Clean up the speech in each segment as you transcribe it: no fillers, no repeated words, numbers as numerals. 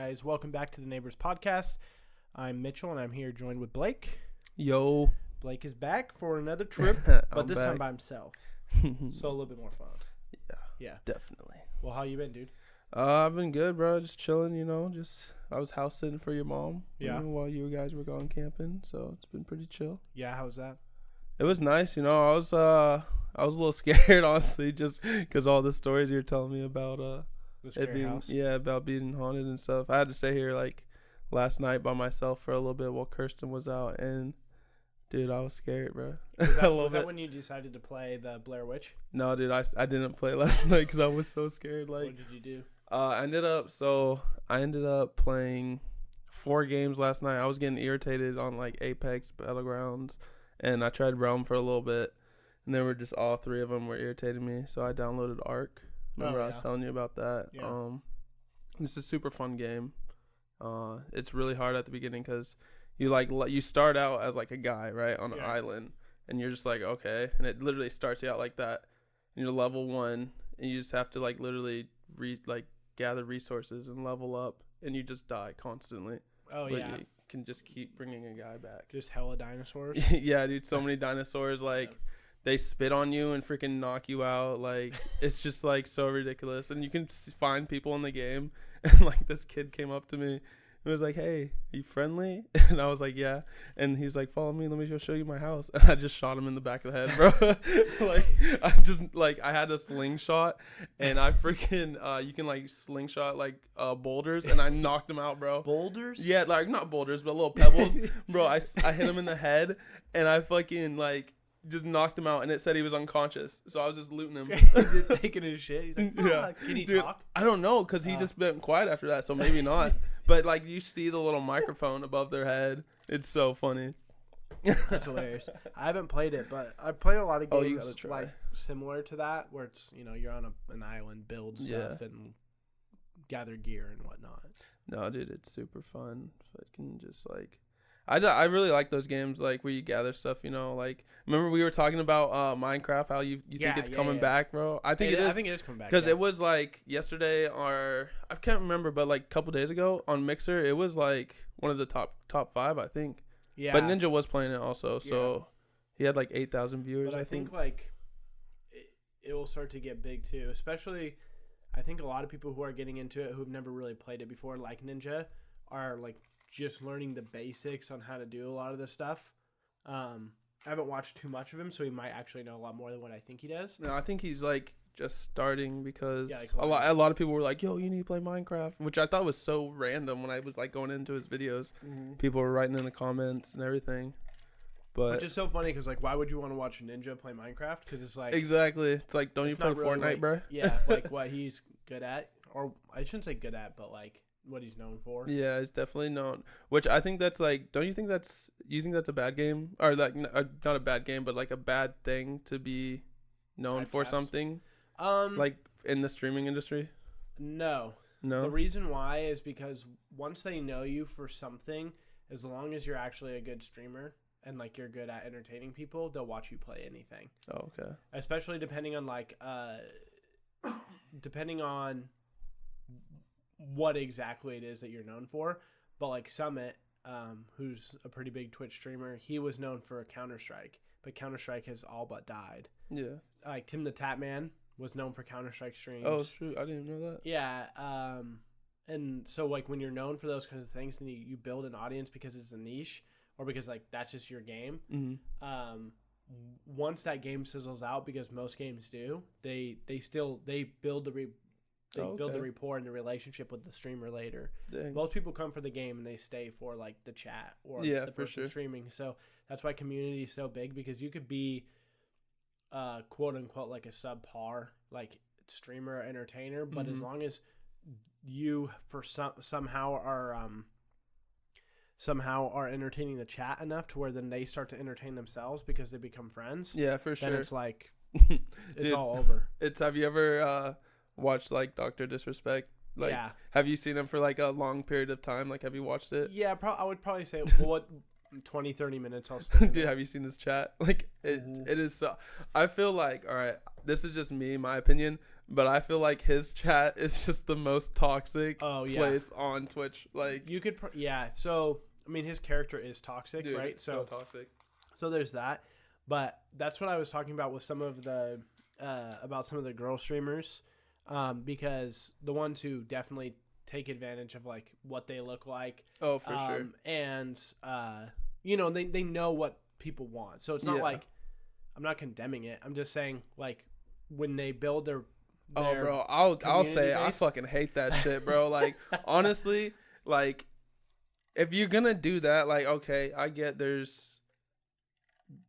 guys? Welcome back to the Neighbors Podcast. I'm Mitchell, and I'm here joined with Blake. Yo. Blake is back for another trip, but this time by himself. So a little bit more fun. Yeah. Definitely. Well, how you been, dude? I've been good, bro. Just chilling, I was house sitting for your mom. Yeah. While you guys were gone camping, so it's been pretty chill. Yeah, how's that? It was nice, I was a little scared, honestly, just because all the stories you're telling me about The scary house? Yeah, about being haunted and stuff. I had to stay here last night by myself for a little bit while Kirsten was out, and dude, I was scared, bro. Was that when you decided to play the Blair Witch? No, dude, I didn't play last night because I was so scared. What did you do? I ended up playing 4 games last night. I was getting irritated on Apex Battlegrounds, and I tried Realm for a little bit, and they were just all 3 of them were irritating me. So I downloaded Ark. Remember I was telling you about that? Yeah. It's a super fun game. It's really hard at the beginning because you start out as a guy, right, on an island, and you're just okay, and it literally starts you out like that, and you're level 1, and you just have to literally gather resources and level up, and you just die constantly. Oh, but yeah. you can just keep bringing a guy back. Just hella dinosaurs? Yeah, dude, so many dinosaurs, they spit on you and freaking knock you out. It's just so ridiculous. And you can find people in the game, and this kid came up to me and was like, "Hey, are you friendly?" And I was like, "Yeah." And he's like, "Follow me, let me just show you my house." And I just shot him in the back of the head, bro. I had a slingshot, and I freaking you can slingshot boulders, and I knocked him out, bro. Boulders? Yeah, not boulders, but little pebbles. Bro, I hit him in the head, and I fucking just knocked him out, and it said he was unconscious, so I was just looting him. Just taking his shit. He's like, yeah. Can he Dude, talk? I don't know, because he just been quiet after that, so maybe not. But you see the little microphone above their head. It's so funny. That's hilarious. I haven't played it, but I played a lot of games you gotta try. similar to that, where it's you're on an island, build stuff, and gather gear and whatnot. No, dude, it's super fun. I can just I really like those games where you gather stuff, remember we were talking about Minecraft, how you think it's coming back, bro? I think it is. I think it is coming back. Because it was yesterday, or I can't remember, but a couple days ago on Mixer, it was one of the top 5, I think. Yeah. But Ninja was playing it also, so he had 8,000 viewers, but I think it will start to get big too, especially I think a lot of people who are getting into it who've never really played it before, like Ninja, are just learning the basics on how to do a lot of this stuff. I haven't watched too much of him, so he might actually know a lot more than what I think he does. No, I think he's just starting because a lot of people were like, "Yo, you need to play Minecraft," which I thought was so random when I was going into his videos. Mm-hmm. People were writing in the comments and everything. But which is so funny because why would you want to watch Ninja play Minecraft? Because it's exactly, it's don't you play really Fortnite, bro? Yeah, what he's good at, or I shouldn't say good at, but what he's known for. Yeah, it's definitely known. Which I think that's don't you think that's a bad game, or not a bad game, but a bad thing to be known for something? In the streaming industry? No. The reason why is because once they know you for something, as long as you're actually a good streamer and you're good at entertaining people, they'll watch you play anything. Oh, okay. Especially depending on what exactly it is that you're known for. But Summit, who's a pretty big Twitch streamer, he was known for Counter-Strike, but Counter-Strike has all but died. Yeah. Tim the Tatman was known for Counter-Strike streams. Oh, shoot. I didn't know that. Yeah. And so when you're known for those kinds of things, then you build an audience because it's a niche or because that's just your game. Mm-hmm. Once that game sizzles out, because most games do, they build the rapport and the relationship with the streamer later. Dang. Most people come for the game and they stay for the chat or the person streaming. So that's why community is so big, because you could be quote unquote a subpar streamer or entertainer, but as long as you somehow are entertaining the chat enough to where then they start to entertain themselves because they become friends. Yeah, for sure. Then it's it's all over. Have you ever watched Dr. Disrespect? Have you seen him for a long period of time? Have you watched it? Yeah, I would probably say 20, 30 minutes. I'll stay. Dude, have you seen this chat? Like, it is so. I feel like, all right, this is just me, my opinion, but I feel like his chat is just the most toxic place on Twitch. Like, you could, So, I mean, his character is toxic, dude, right? So toxic. So there's that. But that's what I was talking about with some of the, about some of the girl streamers, because the ones who definitely take advantage of like what they look like. Oh, for sure. And you know, they know what people want. So it's not like, I'm not condemning it. I'm just saying, like, when they build their oh, bro, I'll say I fucking hate that shit, bro. Like, honestly, like, if you're gonna do that, like, okay, I get there's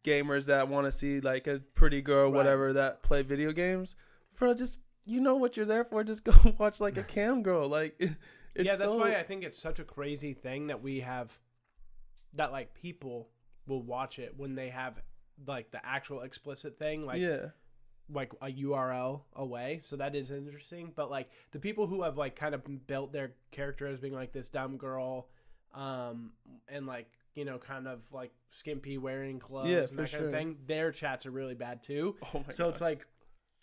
gamers that want to see like a pretty girl, whatever, that play video games, bro. Just, you know what you're there for. Just go watch like a cam girl. Like, it's that's why I think it's such a crazy thing that we have, that like people will watch it when they have like the actual explicit thing, like like a URL away. So that is interesting. But like the people who have like kind of built their character as being like this dumb girl, and like, you know, kind of like skimpy wearing clothes and that kind of thing, their chats are really bad too. Oh my so God. It's like,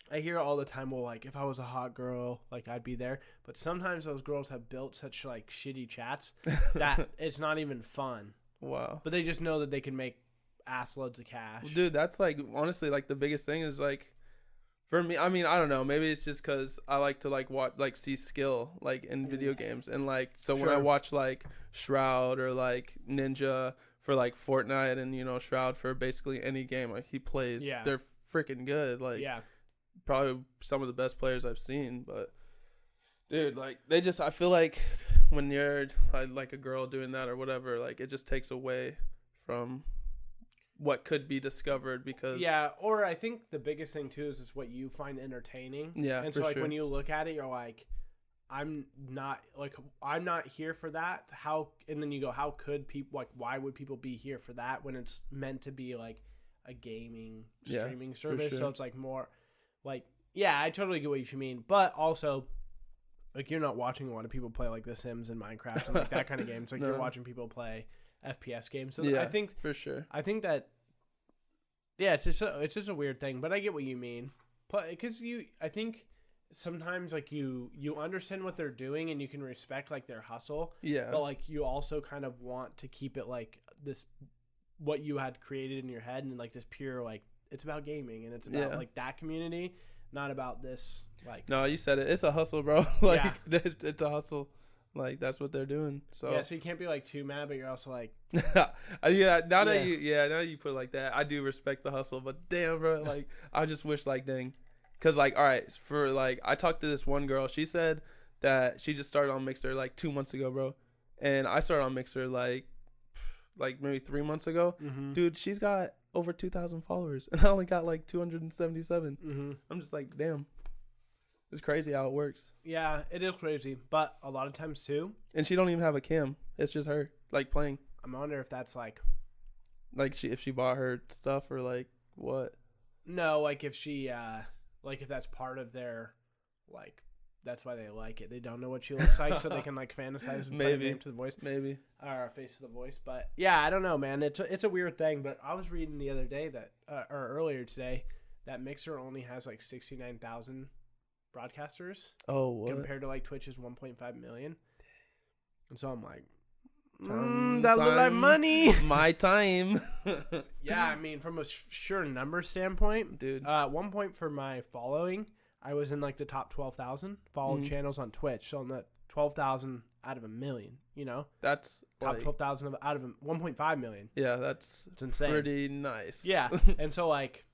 I hear all the time, well, like, if I was a hot girl, like, I'd be there. But sometimes those girls have built such, like, shitty chats that it's not even fun. Wow. But they just know that they can make ass loads of cash. Well, dude, that's, like, honestly, like, the biggest thing is, like, for me, I mean, I don't know. Maybe it's just because I like to, like, watch, like, see skill, like, in video games. And, like, so when I watch, like, Shroud or, like, Ninja for, like, Fortnite and, you know, Shroud for basically any game, like, he plays, they're freaking good. Like, probably some of the best players I've seen. But, dude, like, they just, I feel like when you're, like, a girl doing that or whatever, like, it just takes away from what could be discovered, because or I think the biggest thing too is what you find entertaining. And so like when you look at it, you're like, I'm not here for that. And then you go, how could people, like, why would people be here for that when it's meant to be like a gaming streaming service? So it's like more like, I totally get what you mean, but also like you're not watching a lot of people play like The Sims and Minecraft and like that kind of games. Like you're watching people play FPS games. So I think for sure. I think that it's just a weird thing, but I get what you mean. Because I think sometimes like you understand what they're doing and you can respect like their hustle. Yeah. But like you also kind of want to keep it like this, what you had created in your head, and like this pure like it's about gaming and it's about like that community, not about this like. No, you said it. It's a hustle, bro. Like it's a hustle. Like that's what they're doing. So so you can't be like too mad, but you're also like, now that you put it like that, I do respect the hustle. But damn, bro, like I just wish like dang, because like all right, for like I talked to this one girl. She said that she just started on Mixer like 2 months ago, bro, and I started on Mixer like maybe 3 months ago. Mm-hmm. Dude, she's got over 2,000 followers, and I only got like 277. Mm-hmm. I'm just like, damn. It's crazy how it works. Yeah, it is crazy, but a lot of times too. And she don't even have a cam. It's just her like playing. I wonder if that's like if she bought her stuff or like what? No, like if she like if that's part of their like that's why they like it. They don't know what she looks like, so they can like fantasize and maybe name to the voice, maybe or face to the voice. But yeah, I don't know, man. It's a weird thing. But I was reading the other day that or earlier today that Mixer only has like 69,000 broadcasters. Oh, what? Compared to like Twitch's 1.5 million. And so I'm like, that look like money. My time. Yeah, I mean, from a sure number standpoint, dude. 1 point for my following, I was in like the top 12,000 followed channels on Twitch. So I'm at 12,000 out of a million. You know, that's top like, 12,000 out of 1.5 million. Yeah, it's insane. Pretty nice. Yeah, and so like,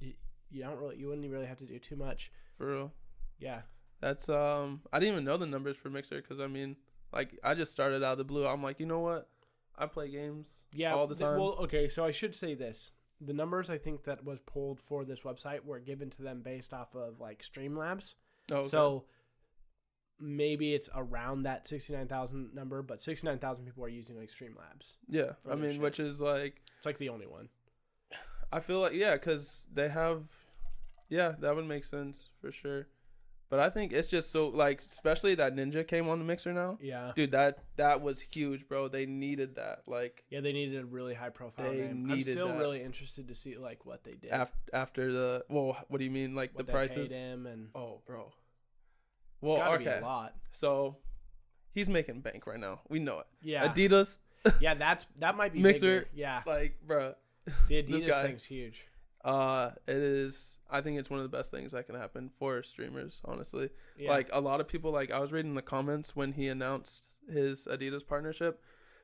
you wouldn't really have to do too much. For real. Yeah. That's I didn't even know the numbers for Mixer, because I mean, like I just started out of the blue. I'm like, you know what? I play games all the time. Well, okay, so I should say this. The numbers I think that was pulled for this website were given to them based off of like Streamlabs. Oh, okay. So maybe it's around that 69,000 number, but 69,000 people are using like Streamlabs. Yeah. I mean, which is like it's like the only one. I feel like because they have. Yeah, that would make sense for sure. But I think it's just so like, especially that Ninja came on the mixer now. Yeah. Dude, that was huge, bro. They needed that. Like, Yeah, they needed a really high profile They name. I'm needed still that. really interested to see like what they did. after the what do you mean, like What the they prices? paid him and Oh, bro. Well, gotta be okay. a lot. So he's making bank right now. We know it. Yeah. Adidas, Yeah, that might be Mixer. bigger. Yeah. like, bro. The this Adidas guy. thing's huge. It is. I think it's one of the best things that can happen for streamers. Honestly, Yeah. like a lot of people, like I was reading the comments when he announced his Adidas partnership,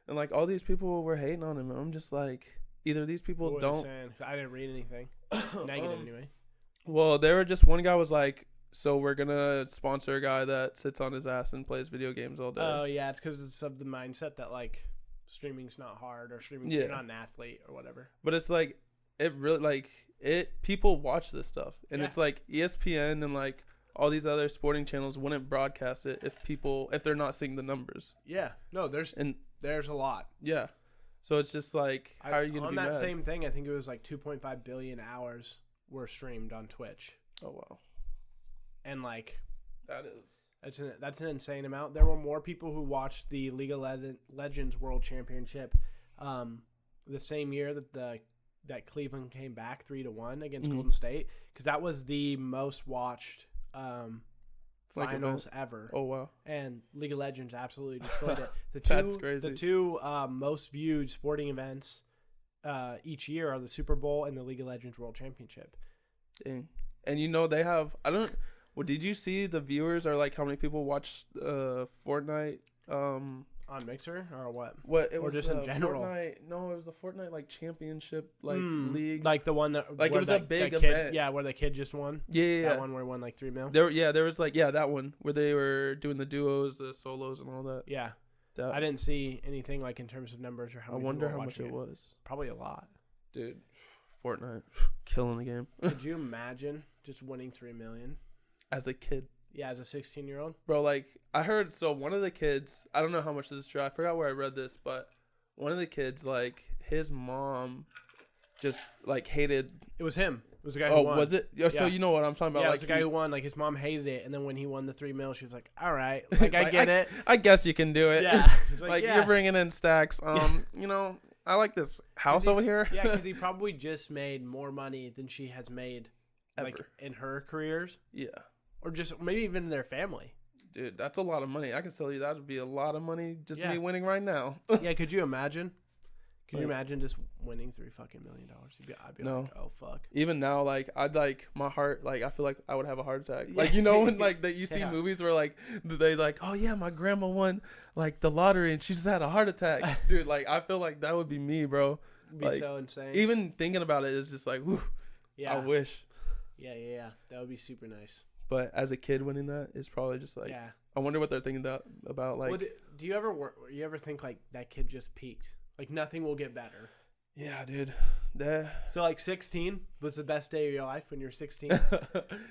and like all these people were hating on him. And I'm just like, either these people What were they don't. saying? I didn't read anything. Negative anyway. Well, there were just one guy was like, so we're gonna sponsor a guy that sits on his ass and plays video games all day. Oh yeah, it's because it's of the mindset that like streaming's not hard or streaming Yeah. you're not an athlete or whatever. But it's like, it really like it. People watch this stuff, and Yeah. it's like ESPN and like all these other sporting channels wouldn't broadcast it if they're not seeing the numbers. Yeah. No, there's a lot. Yeah. So it's just like, how are you gonna on be that mad? same thing? I think it was like 2.5 billion hours were streamed on Twitch, Oh wow, and like that is. that's an insane amount. There were more people who watched the League of Legends World Championship, the same year that Cleveland came back 3-1 against Mhm. Golden State, because that was the most watched Like finals ever. Oh wow. And League of Legends absolutely destroyed it. That's crazy. The two most viewed sporting events each year are the Super Bowl and the League of Legends World Championship. Dang. And you know they have. I don't. Well, did you see the viewers are like how many people watch Fortnite? On Mixer or what? What it Or was just in general? Fortnite, no, it was the Fortnite like championship league. Like the one that Like, it where was a big kid, event. Yeah, where the kid just won. Yeah. That one where he won like 3 mil. There was like that one where they were doing the duos, the solos, and all that. Yeah. That- I didn't see anything like in terms of numbers or how I many wonder people how were much watching it was, Probably a lot. dude. Fortnite, killing the game Could you imagine just winning 3 million? as a kid. Yeah, as a 16-year-old. Bro, like, I heard, so one of the kids, I don't know how much this is true, I forgot where I read this, but one of the kids, like, his mom just, like, hated. It was him. It was the guy who Oh, won. was it? Yeah. So you know what I'm talking about. Yeah, it Like, was the guy who won. Like, his mom hated it, and then when he won the 3 mil, she was like, all right. Like, I get it. I guess you can do it. Yeah. It's Like, yeah. you're bringing in stacks. You know, I like this house over here. Yeah, because he probably just made more money than she has made, like, Ever. in her careers. Yeah. Or just maybe even in their family. Dude, that's a lot of money. I can tell you that would be a lot of money just Yeah. me winning right now. Yeah, could you imagine? Could you Like- imagine just winning $3 fucking million? I'd be No. like, oh fuck. Even now, like, I'd like my heart, like, I feel like I would have a heart attack. Yeah. Like, you know, when like that you see Yeah. movies where like they like, oh yeah, my grandma won like the lottery and she just had a heart attack. Dude, like, I feel like that would be me, bro. It'd be Like, so insane. Even thinking about it is just like, whew, yeah. I wish. Yeah. That would be super nice. But as a kid winning that is probably just like, yeah. I wonder what they're thinking about like, Well, do you ever think like that kid just peaked? Like nothing will get better. yeah, dude. That. So like 16 was the best day of your life when you're 16.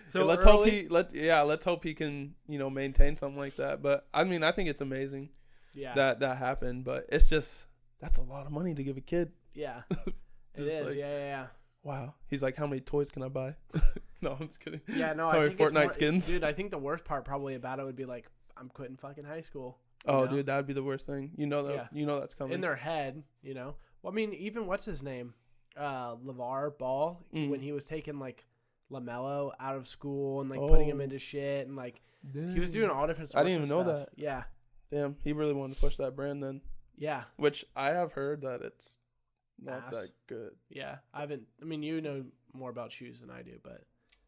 So let's hope let's hope he can, you know, maintain something like that. But I mean, I think it's amazing Yeah. that happened. But it's just, that's a lot of money to give a kid. Yeah. It Just is. like- Yeah. Wow. He's like, how many toys can I buy? No, I'm just kidding. Yeah. No, How I many think it's Fortnite more, skins? dude. I think the worst part probably about it would be like I'm quitting fucking high school. you Oh, know? dude, that would be the worst thing. You know that. Yeah. You know that's coming. In their head, you know. Well, I mean, even what's his name, LeVar Ball, Mm. when he was taking like LaMelo out of school and like putting him Oh. into shit and like Damn. he was doing all different. I Sorts didn't of even know stuff. Yeah. Damn, he really wanted to push that brand then. Yeah. Which I have heard that it's not Ass. that good. Yeah. I mean, you know more about shoes than I do, but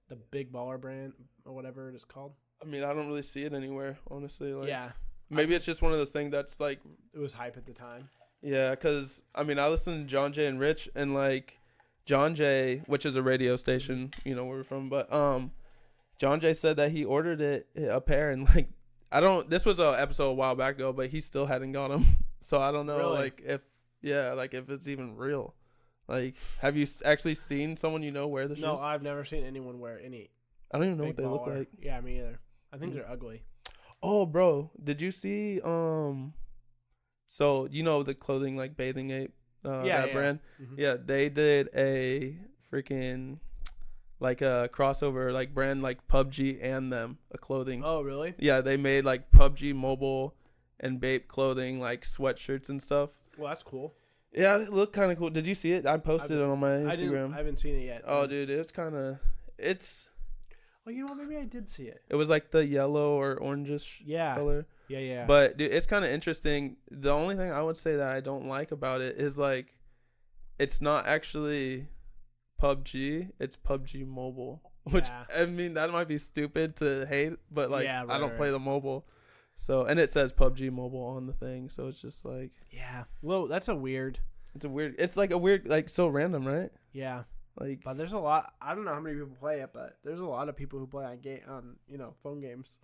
the Big Baller brand or whatever it is called. I mean, I don't really see it anywhere, honestly. Like, Yeah. maybe it's just one of those things that's like, It was hype at the time. yeah, because, I mean, I listened to John Jay and Rich, and, like, John Jay, which is a radio station, you know where we're from, but John Jay said that he ordered a pair, and, like, this was an episode a while back ago, but he still hadn't got them. So I don't know, Really? like, if it's even real. Like, have you actually seen someone you know wear the shoes? No, I've never seen anyone wear any. I don't even know Big what they look Baller. like. Yeah, me either. I think Mm. they're ugly. Oh, bro, did you see so you know the clothing like Bathing Ape, that brand? Mhm. Yeah, they did a freaking like a crossover like brand like PUBG and them a clothing. Oh, really? Yeah, they made like PUBG Mobile and Bape clothing, like sweatshirts and stuff. Well, that's cool. Yeah, it looked kind of cool. Did you see it? I posted it on my Instagram. I haven't seen it yet. Oh, dude, it's. Well, you know, maybe I did see it. It was like the yellow or orangish color. Yeah. But dude, it's kind of interesting. The only thing I would say that I don't like about it is like, it's not actually PUBG. It's PUBG Mobile. Which I mean, that might be stupid to hate, but like I don't play the mobile. So, and it says PUBG Mobile on the thing, so it's just like, well, that's a weird. It's like a weird, like so random, right? Yeah. Like, but there's a lot. I don't know how many people play it, but there's a lot of people who play on phone games.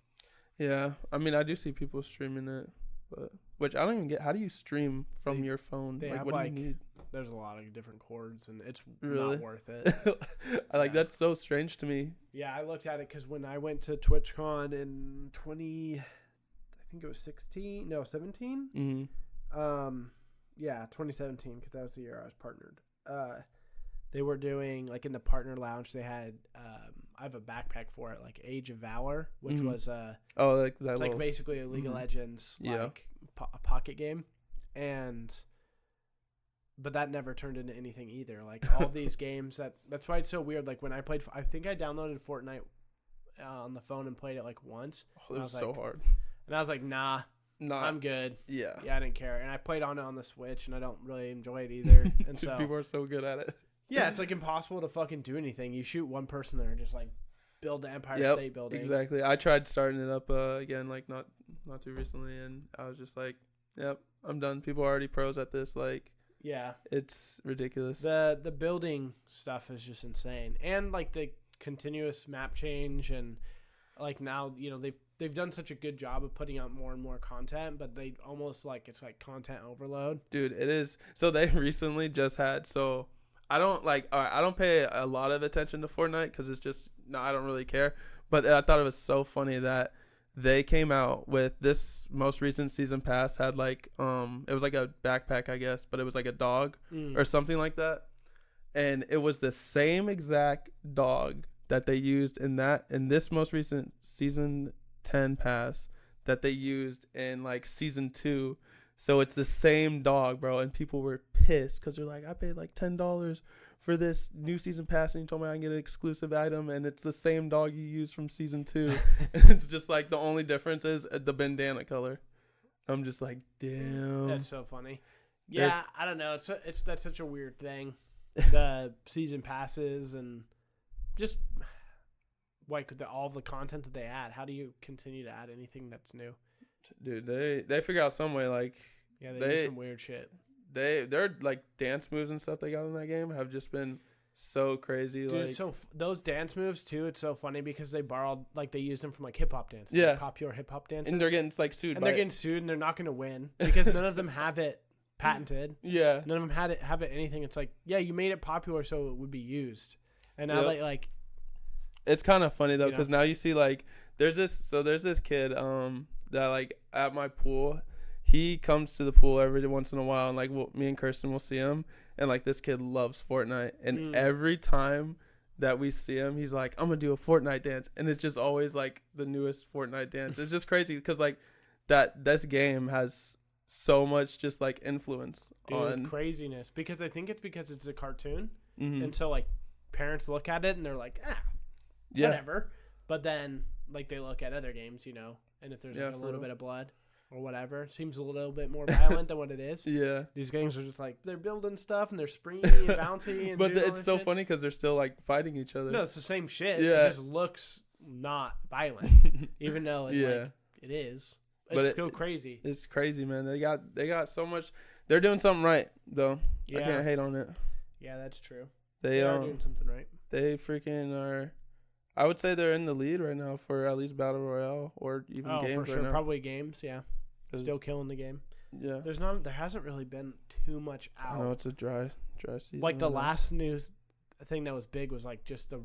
Yeah, I mean, I do see people streaming it, but which I don't even get. How do you stream from your phone? They like, have, what do you need? There's a lot of different cords, and it's really not worth it. That's so strange to me. Yeah, I looked at it because when I went to TwitchCon in 2016, no 17. Mm-hmm. 2017 because that was the year I was partnered. They were doing like in the partner lounge. They had I have a backpack for it, like Age of Valor, which was like that. It's like basically a League of Legends like a pocket game, but that never turned into anything either. Like all these games that's why it's so weird. Like when I played, I think I downloaded Fortnite on the phone and played it like once. Oh, it was so hard. And I was like, nah, I'm good. Yeah, I didn't care. And I played on it on the Switch, and I don't really enjoy it either. And so people are so good at it. Yeah, it's like impossible to fucking do anything. You shoot one person there and just like build the Empire State Building. Exactly. I tried starting it up again, like not too recently, and I was just like, yep, I'm done. People are already pros at this. Like, yeah, it's ridiculous. The building stuff is just insane, and like the continuous map change, and like now they've done such a good job of putting out more and more content, but they almost like it's like content overload. Dude, it is. So they recently just had I don't pay a lot of attention to Fortnite because it's just I don't really care. But I thought it was so funny that they came out with this most recent season pass had like it was like a backpack, I guess, but it was like a dog or something like that, and it was the same exact dog that they used in this most recent season 10 pass that they used in like season 2. So it's the same dog, bro, and people were pissed because they're like, I paid like $10 for this new season pass, and you told me I can get an exclusive item, and it's the same dog you used from season 2. And it's just like the only difference is the bandana color. I'm just like, damn. That's so funny. Yeah, I don't know. That's such a weird thing. The season passes and just like all the content that they add. How do you continue to add anything that's new? Dude, they figure out some way. Like, yeah, they do some weird shit. Their like dance moves and stuff they got in that game have just been so crazy. Dude, like, so those dance moves too. It's so funny because they borrowed, like, they used them from like hip hop dances, yeah, like popular hip hop dances, and they're getting like sued. And they're getting sued, and they're not going to win because none of them have it patented. Yeah, none of them have it anything. It's like, yeah, you made it popular so it would be used, and now like it's kind of funny though because now you see like there's this kid that like at my pool. He comes to the pool every once in a while, and like me and Kirsten will see him, and like this kid loves Fortnite, and every time that we see him, he's like, I'm gonna do a Fortnite dance, and it's just always like the newest Fortnite dance. It's just crazy because like this game has so much just like influence on craziness, because I think it's because it's a cartoon, and so like parents look at it and they're like, whatever, but then like they look at other games, and if there's like a little bit of blood or whatever, it seems a little bit more violent than what it is. Yeah, these games are just like they're building stuff and they're springy and bouncy, and but it's so funny because they're still like fighting each other. No, it's the same shit. Yeah, it just looks not violent, even though it is. It's so crazy. It's crazy, man. They got so much. They're doing something right though. Yeah. I can't hate on it. Yeah, that's true. They are doing something right. They freaking are. I would say they're in the lead right now for at least Battle Royale or even games. For sure. Right now. Probably games, yeah. Still killing the game. Yeah. There hasn't really been too much out. I know it's a dry season. Like the last new thing that was big was like just the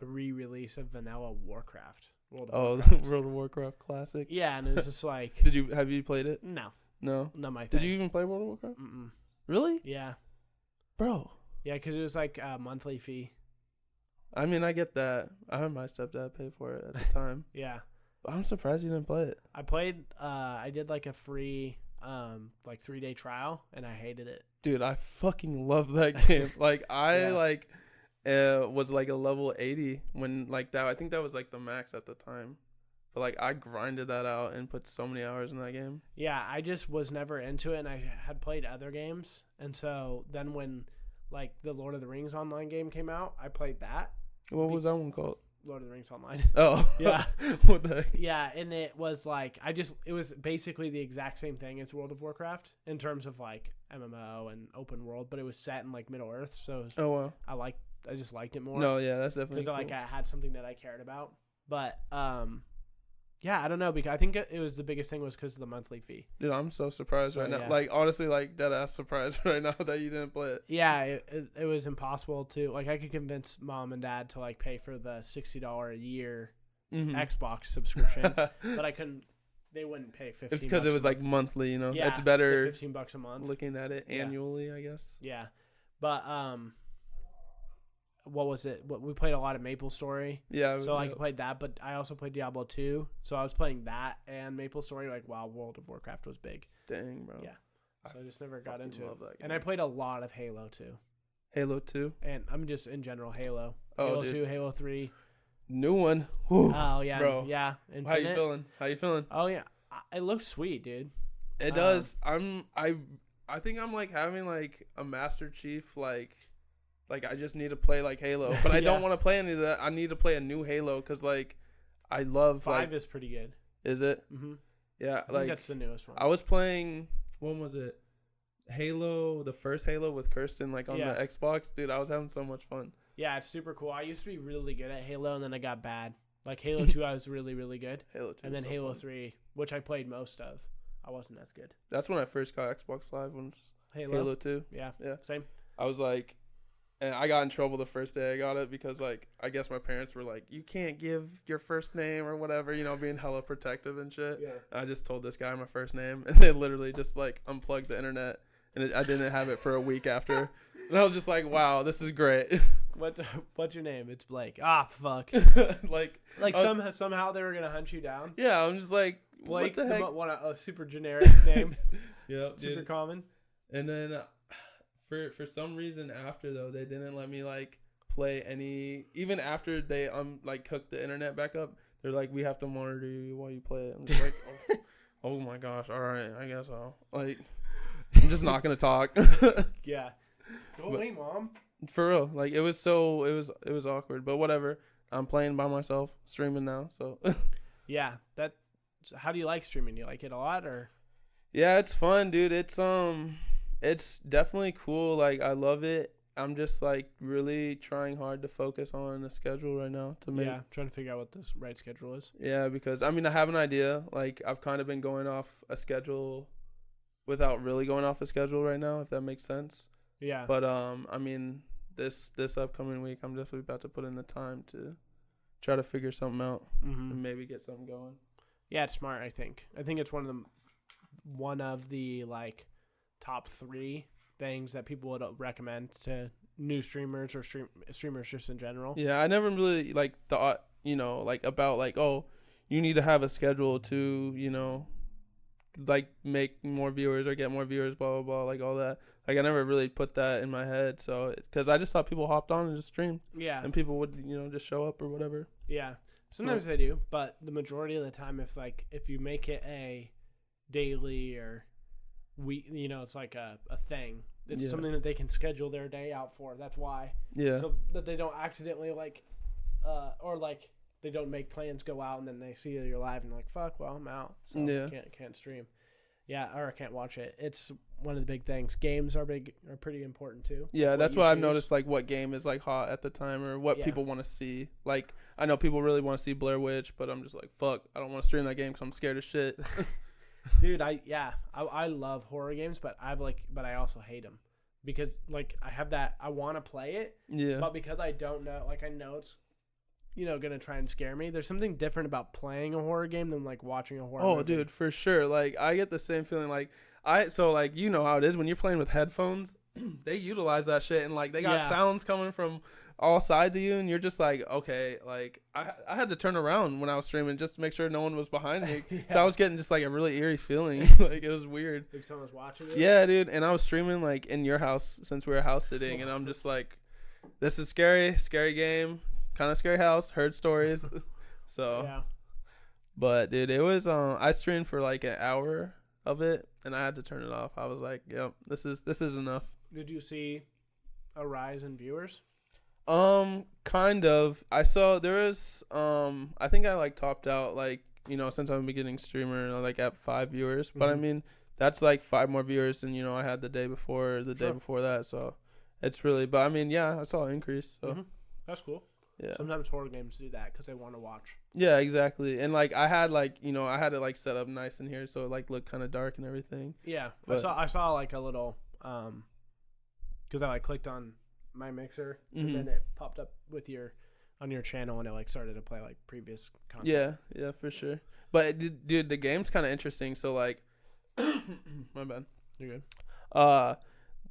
re-release of Vanilla Warcraft. World of Warcraft Classic. Yeah, and it was just like have you played it? No. No. Not my thing. Did you even play World of Warcraft? Mm-mm. Really? Yeah. Bro. Yeah, because it was like a monthly fee. I mean, I get that. I had my stepdad pay for it at the time. Yeah. But I'm surprised you didn't play it. I played, I did like a free, like 3-day trial, and I hated it. Dude, I fucking love that game. Like, I, Yeah. was like a level 80 when, like, that. I think that was, like, the max at the time. But, like, I grinded that out and put so many hours in that game. Yeah, I just was never into it, and I had played other games. And so then when, like, the Lord of the Rings online game came out, I played that. What was that one called? Lord of the Rings Online. Oh. Yeah. What the heck? Yeah, and it was like, it was basically the exact same thing as World of Warcraft in terms of, like, MMO and open world, but it was set in, like, Middle-earth, so it was, Oh, wow. I just liked it more. No, yeah, that's definitely Because, cool. like, I had something that I cared about. But, yeah, I don't know, because I think it was the biggest thing was because of the monthly fee. Dude, I'm so surprised right now. Yeah. Like, honestly, like, dead-ass surprised right now that you didn't play it. Yeah, it was impossible to, like, I could convince mom and dad to, like, pay for the $60 a year Xbox subscription, but I couldn't, they wouldn't pay $15. It's because it was, like, monthly, you know? Yeah, it's better $15 a month. looking at it annually, I guess. Yeah, but, what was it? We played a lot of MapleStory. Yeah. So I played that, but I also played Diablo 2. So I was playing that and MapleStory, like, while World of Warcraft was big. Dang, bro. Yeah. So I just never got into it. That game. And I played a lot of Halo 2. Halo 2? And I'm just in general Halo. Oh, Halo dude. 2, Halo 3. New one. Whew. Oh, yeah. Bro. Yeah. How you feeling? Oh, yeah. It looks sweet, dude. It does. I think I'm, like, having, like, a Master Chief, like I just need to play, like, Halo. But I don't want to play any of that. I need to play a new Halo because, like, I love, 5 is pretty good. Is it? Mm-hmm. Yeah. I like, think that's the newest one. I was playing, when was it? Halo, the first Halo with Kirsten, like, on the Xbox. Dude, I was having so much fun. Yeah, it's super cool. I used to be really good at Halo, and then I got bad. Like, Halo 2, I was really, really good. Halo 2. And then so Halo fun. 3, which I played most of, I wasn't as good. That's when I first got Xbox Live, when Halo 2. Yeah. Yeah. Same. I was like, and I got in trouble the first day I got it because, like, I guess my parents were like, you can't give your first name or whatever, you know, being hella protective and shit. Yeah. And I just told this guy my first name, and they literally just, like, unplugged the internet, and I didn't have it for a week after. And I was just like, wow, this is great. What's your name? It's Blake. Ah, fuck. like somehow they were gonna hunt you down. Yeah, I'm just like, Blake, what the heck? A super generic name. Yeah, super common. And then for some reason after, though, they didn't let me, like, play any, even after they like hooked the internet back up. They're like, we have to monitor you while you play it. I'm just like, oh my gosh, all right, I guess I'll, like, I'm just not gonna talk. Yeah. Go away, Mom. For real, like, it was awkward, but whatever. I'm playing by myself, streaming now, so. Yeah, how do you like streaming? Do you like it a lot, or? Yeah, it's fun, dude. It's definitely cool. Like, I love it. I'm just, like, really trying hard to focus on the schedule right now to make. Yeah, trying to figure out what this right schedule is. Yeah, because I mean, I have an idea. Like, I've kind of been going off a schedule without really going off a schedule right now, if that makes sense. Yeah. But I mean, this upcoming week, I'm definitely about to put in the time to try to figure something out and maybe get something going. Yeah, it's smart. I think it's one of the like top 3 things that people would recommend to new streamers or streamers just in general. Yeah, I never really like thought, you know, like about like, oh, you need to have a schedule to, you know, like make more viewers or get more viewers, blah blah blah, like all that. Like, I never really put that in my head, so because I just thought people hopped on and just streamed. Yeah. And people would, you know, just show up or whatever. Yeah. Sometimes they do, but the majority of the time, if you make it a daily or week, you know, it's like a thing. It's something that they can schedule their day out for. That's why. Yeah. So that they don't accidentally or like they don't make plans go out and then they see you're live and they're like, fuck, well, I'm out. So can't stream. Yeah, or I can't watch it. It's one of the big things. Games are pretty important too. Yeah, that's why I've noticed, like, what game is, like, hot at the time or what people want to see. Like, I know people really want to see Blair Witch, but I'm just like, fuck, I don't want to stream that game because I'm scared as shit. Dude, I love horror games, but I also hate them because, like, I have that, I want to play it, but because I don't know, like, I know it's, you know, gonna try and scare me. There's something different about playing a horror game than, like, watching a horror movie. Dude, for sure. Like, I get the same feeling. Like, so, like, you know how it is when you're playing with headphones they utilize that shit, and like they got Yeah. sounds coming from all sides of you, and you're just like, okay, like I had to turn around when I was streaming just to make sure no one was behind me. So I was getting just like a really eerie feeling. Like it was weird. Like someone's watching it. Yeah, dude. And I was streaming like in your house since we were house sitting, and I'm just like, this is scary game, kind of scary house. Heard stories. So, Yeah. but dude, it was I streamed for like an hour of it, and I had to turn it off. I was like, yep, this is enough. Did you see a rise in viewers? Kind of. I saw there was I think I like topped out like, you know, since I'm a beginning streamer, like at 5 viewers. But I mean, that's like 5 more viewers than, you know, I had the day before, day before that. So it's really, but I mean, yeah, I saw an increase. So That's cool. yeah. Sometimes horror games do that because they want to watch. Yeah, exactly. And like I had like, you know, I had it like set up nice in here, so it like looked kind of dark and everything. Yeah, But- I saw like a little because I like clicked on my mixer and Mhm. then it popped up with on your channel and it like started to play like previous content. Yeah, for sure. But dude, the game's kind of interesting. So like, my bad. You're good.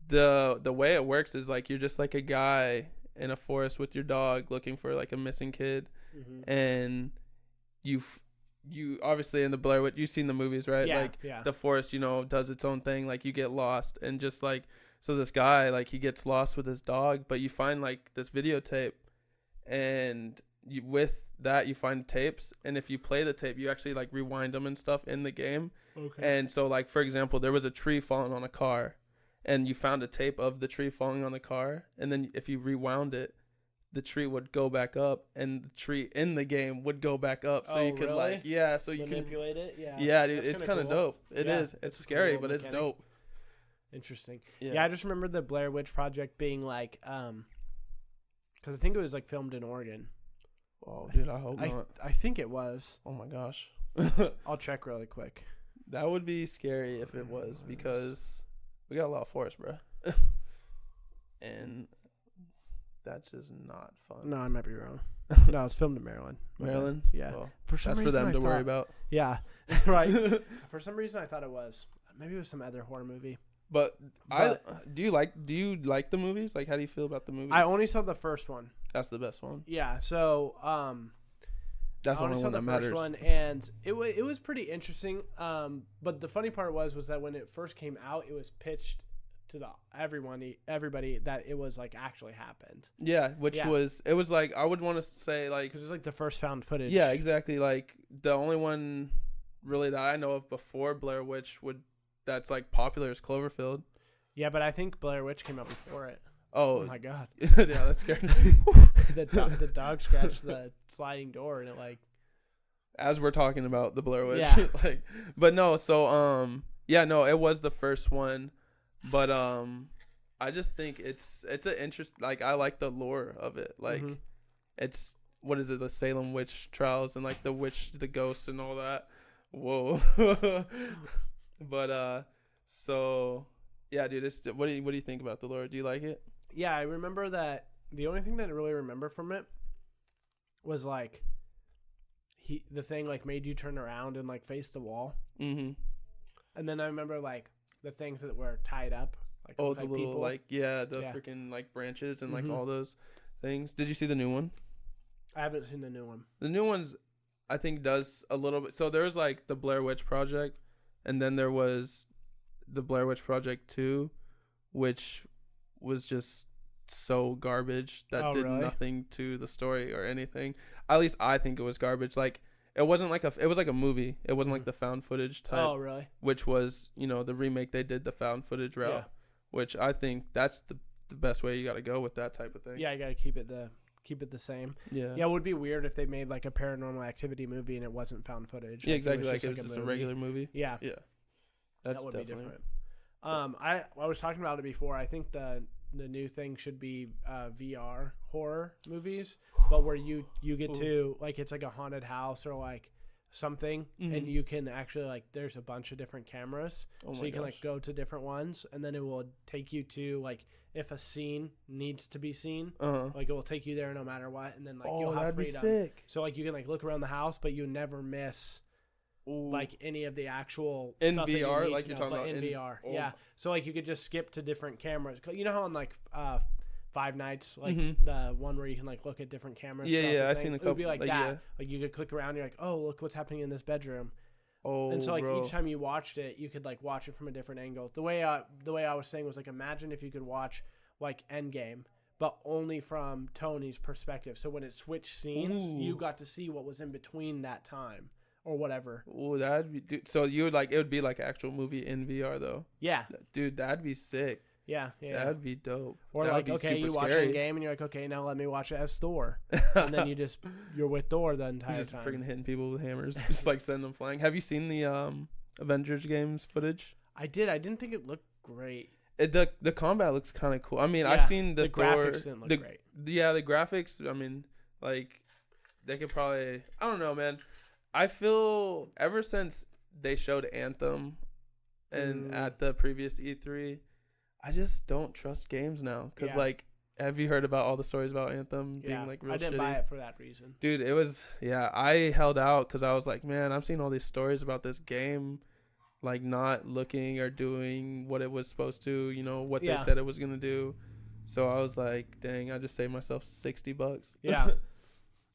The way it works is like you're just like a guy in a forest with your dog looking for like a missing kid, and you obviously in the Blair Witch, you've seen the movies, right? Yeah, like yeah. the forest, you know, does its own thing. Like you get lost, and just like, so this guy, like he gets lost with his dog, but you find like this videotape, and with that you find tapes, and if you play the tape, you actually like rewind them and stuff in the game. Okay. And so like, for example, there was a tree falling on a car, and you found a tape of the tree falling on the car, and then if you rewound it, the tree would go back up, and the tree in the game would go back up, so you could really? like, yeah, so you can manipulate it. Yeah. yeah, dude, That's it's kinda kind of cool. dope. It Yeah, is. It's that's a cool scary, little but it's mechanic. dope. Interesting. Yeah. Yeah, I just remember the Blair Witch Project being like, because I think it was like filmed in Oregon. Oh, dude, I hope not. I think it was. Oh my gosh, I'll check really quick. that would be scary if it was, because we got a lot of forest, bro, and that's just not fun. No, I might be wrong. No, it's filmed in Maryland. My bad. Maryland, Yeah. well, For some that's for reason them I to worry thought- about. Yeah. Right. For some reason I thought it was. Maybe it was some other horror movie. But do you like the movies? Like, how do you feel about the movies? I only saw the first one. That's the best one. Yeah. So That's the I only only saw one the that first matters. one, and it was pretty interesting. But the funny part was that when it first came out, it was pitched to everybody that it was like actually happened. Yeah, it was like, I would want to say like, Because it was like the first found footage. yeah, exactly. Like the only one really that I know of before Blair Witch that's like popular is Cloverfield. Yeah, but I think Blair Witch came out before it. Oh, Oh my god. yeah, that's scary. The dog scratched the sliding door and it like. As we're talking about the Blair Witch, Yeah. like, but no, so yeah, no, it was the first one, but I just think it's an interest. Like, I like the lore of it. Like, it's, what is it, the Salem witch trials, and like the ghost and all that. Whoa. But so yeah, dude, what do you think about the lore? Do you like it? Yeah, I remember that. The only thing that I really remember from it was like the thing like made you turn around and like face the wall. Mm-hmm. And then I remember like the things that were tied up. Like, Oh, like the little people. like, yeah, the Yeah. freaking like branches and like Mhm. all those things. Did you see the new one? I haven't seen the new one. The new one's, I think, does a little bit. So there was like the Blair Witch Project, and then there was the Blair Witch Project 2, which was just so garbage that Oh, did really? nothing to the story or anything. At least I think it was garbage. Like, it wasn't like it was like a movie. It wasn't like the found footage type, Oh, really? which was, you know, the remake they did, the found footage route, Yeah. which I think that's the best way you got to go with that type of thing. Yeah, I gotta keep it the same. Yeah. Yeah, it would be weird if they made like a Paranormal Activity movie and it wasn't found footage. Yeah, Like, exactly. Like, it was like just a regular movie. Yeah, Yeah. That's that would definitely be different. I was talking about it before. I think the new thing should be VR horror movies, but where you get to like, it's like a haunted house or like something, and you can actually like, there's a bunch of different cameras, Oh so my you can gosh. like go to different ones, and then it will take you to like, if a scene needs to be seen, like it will take you there no matter what, and then like you'll have that'd be freedom. sick. So like you can like look around the house, but you never miss Ooh. like any of the actual in stuff that you VR, need like to you're know, talking but about in VR. Yeah. So like you could just skip to different cameras. You know how on like Five Nights, like the one where you can like look at different cameras. Yeah, I seen a couple. It would be like that. Yeah. Like you could click around. And you're like, oh, look what's happening in this bedroom. Oh, and so like bro. each time you watched it, you could like watch it from a different angle. The way I was saying was like, imagine if you could watch like Endgame, but only from Tony's perspective. So when it switched scenes, you got to see what was in between that time or whatever. Oh, that'd be, dude. So you would like, it would be like actual movie in VR though. Yeah, dude, that'd be sick. Yeah. That'd be dope. Or that like, okay, you watch a game and you're like, okay, now let me watch it as Thor, and then you're with Thor the entire just time. freaking hitting people with hammers, just like sending them flying. Have you seen the Avengers games footage? I did. I didn't think it looked great. The combat looks kind of cool. I mean, Yeah, I've seen the Thor, graphics didn't look great. Yeah, the graphics. I mean, like they could probably. I don't know, man. I feel ever since they showed Anthem, and at the previous E3. I just don't trust games now because, like, have you heard about all the stories about Anthem being, like, real shitty? I didn't buy it for that reason. Dude, it was, I held out because I was like, man, I'm seeing all these stories about this game, like, not looking or doing what it was supposed to, you know, what they said it was going to do. So I was like, dang, I just saved myself $60. Yeah.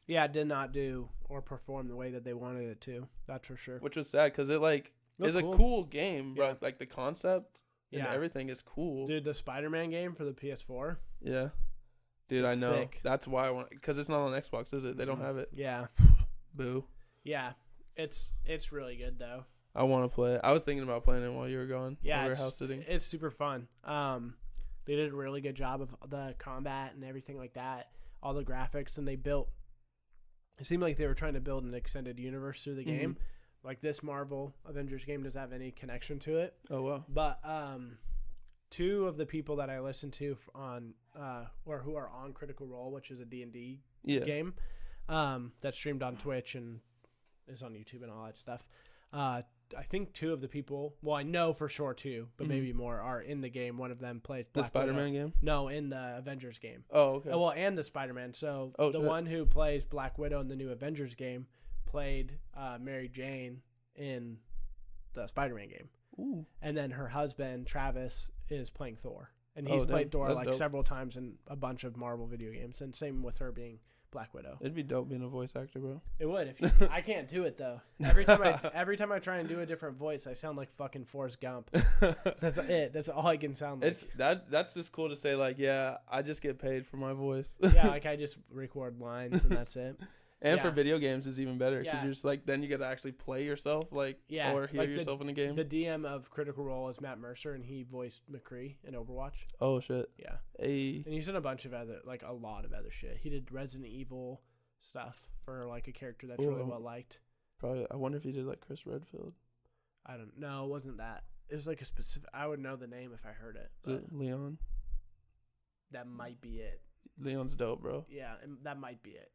Yeah, it did not do or perform the way that they wanted it to. That's for sure. Which was sad because it, like, is a cool game, bro. Like, the concept. And everything is cool. Dude, the Spider-Man game for the PS4. Yeah. Dude, I know. Sick. That's why I want, because it's not on Xbox, is it? They don't have it. Yeah. Boo. Yeah. It's really good, though. I want to play it. I was thinking about playing it while you were gone. Yeah. It's house sitting. It's super fun. They did a really good job of the combat and everything like that. All the graphics. And they built, it seemed like they were trying to build an extended universe through the game. Like this Marvel Avengers game doesn't have any connection to it. Oh wow! But two of the people that I listen to on or who are on Critical Role, which is a D&D game, that's streamed on Twitch and is on YouTube and all that stuff. I think two of the people, well, I know for sure two, but maybe more, are in the game. One of them plays Black the Spider-Man game. No, in the Avengers game. Oh, okay. Well, and the Spider-Man. So the one who plays Black Widow in the new Avengers game played Mary Jane in the Spider-Man game. Ooh. And then her husband, Travis, is playing Thor. And he's played Thor like several times in a bunch of Marvel video games. And same with her being Black Widow. It'd be dope being a voice actor, bro. It would. If you, I can't do it, though. Every time I try and do a different voice, I sound like fucking Forrest Gump. That's it. That's all I can sound like. That's just cool to say, like, yeah, I just get paid for my voice. Yeah, like I just record lines and that's it. And for video games is even better because you're just like, then you get to actually play yourself, like, or hear like yourself in a game. The DM of Critical Role is Matt Mercer, and he voiced McCree in Overwatch. Oh shit! Yeah, and he's in a bunch of other, like a lot of other shit. He did Resident Evil stuff for like a character that's really well liked. Probably, I wonder if he did like Chris Redfield. I don't know. It wasn't that. It was like a specific. I would know the name if I heard it. Is it Leon? That might be it. Leon's dope, bro. Yeah, and that might be it.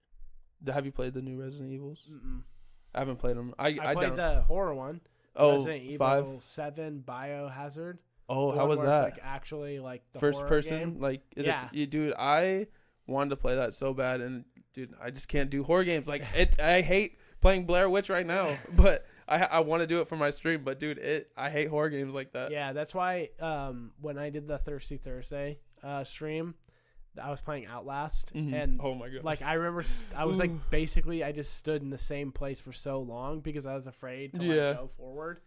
Have you played the new Resident Evils? Mm-mm. I haven't played them. I played the horror one. Oh, Resident Evil 5? 7 Biohazard. Oh, how was that? It's like actually like the first person. game. Like, is it? Dude, I wanted to play that so bad, and dude, I just can't do horror games. Like I hate playing Blair Witch right now, but I want to do it for my stream. But dude, I hate horror games like that. Yeah, that's why when I did the Thirsty Thursday stream, I was playing Outlast, and oh my god, like I remember, I was like basically I just stood in the same place for so long because I was afraid to like, go forward,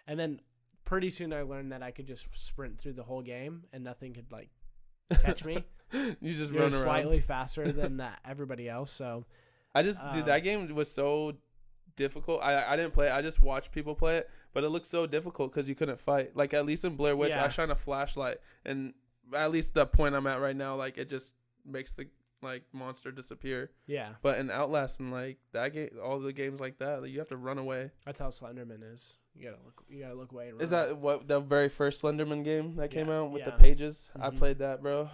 and then pretty soon I learned that I could just sprint through the whole game and nothing could like catch me. You just run around slightly faster than everybody else. So I just dude, that game was so difficult. I didn't play it. I just watched people play it, but it looked so difficult because you couldn't fight. Like at least in Blair Witch, I shine a flashlight and. At least the point I'm at right now, like it just makes the like monster disappear. Yeah. But in Outlast and like that game, all the games like that, like, you have to run away. That's how Slenderman is. You gotta look away. And run. Is that what the very first Slenderman game that came out with the pages? I played that, bro.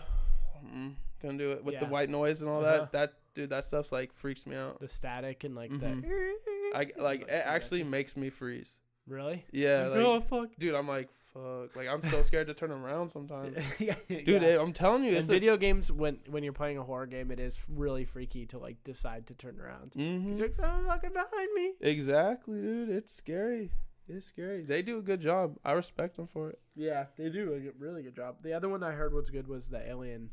Couldn't do it with the white noise and all that. That dude, that stuff's like freaks me out. The static and like it actually makes me freeze. Really? Yeah. Like, Like, oh fuck. dude, I'm like, fuck. Like, I'm so scared to turn around sometimes. Yeah, Dude, I'm telling you, in it's video games, when you're playing a horror game, it is really freaky to like decide to turn around. Mm-hmm. You're like, someone's fucking behind me. Exactly, dude. It's scary. It's scary. They do a good job. I respect them for it. Yeah, they do a really good job. The other one I heard was good was the Alien,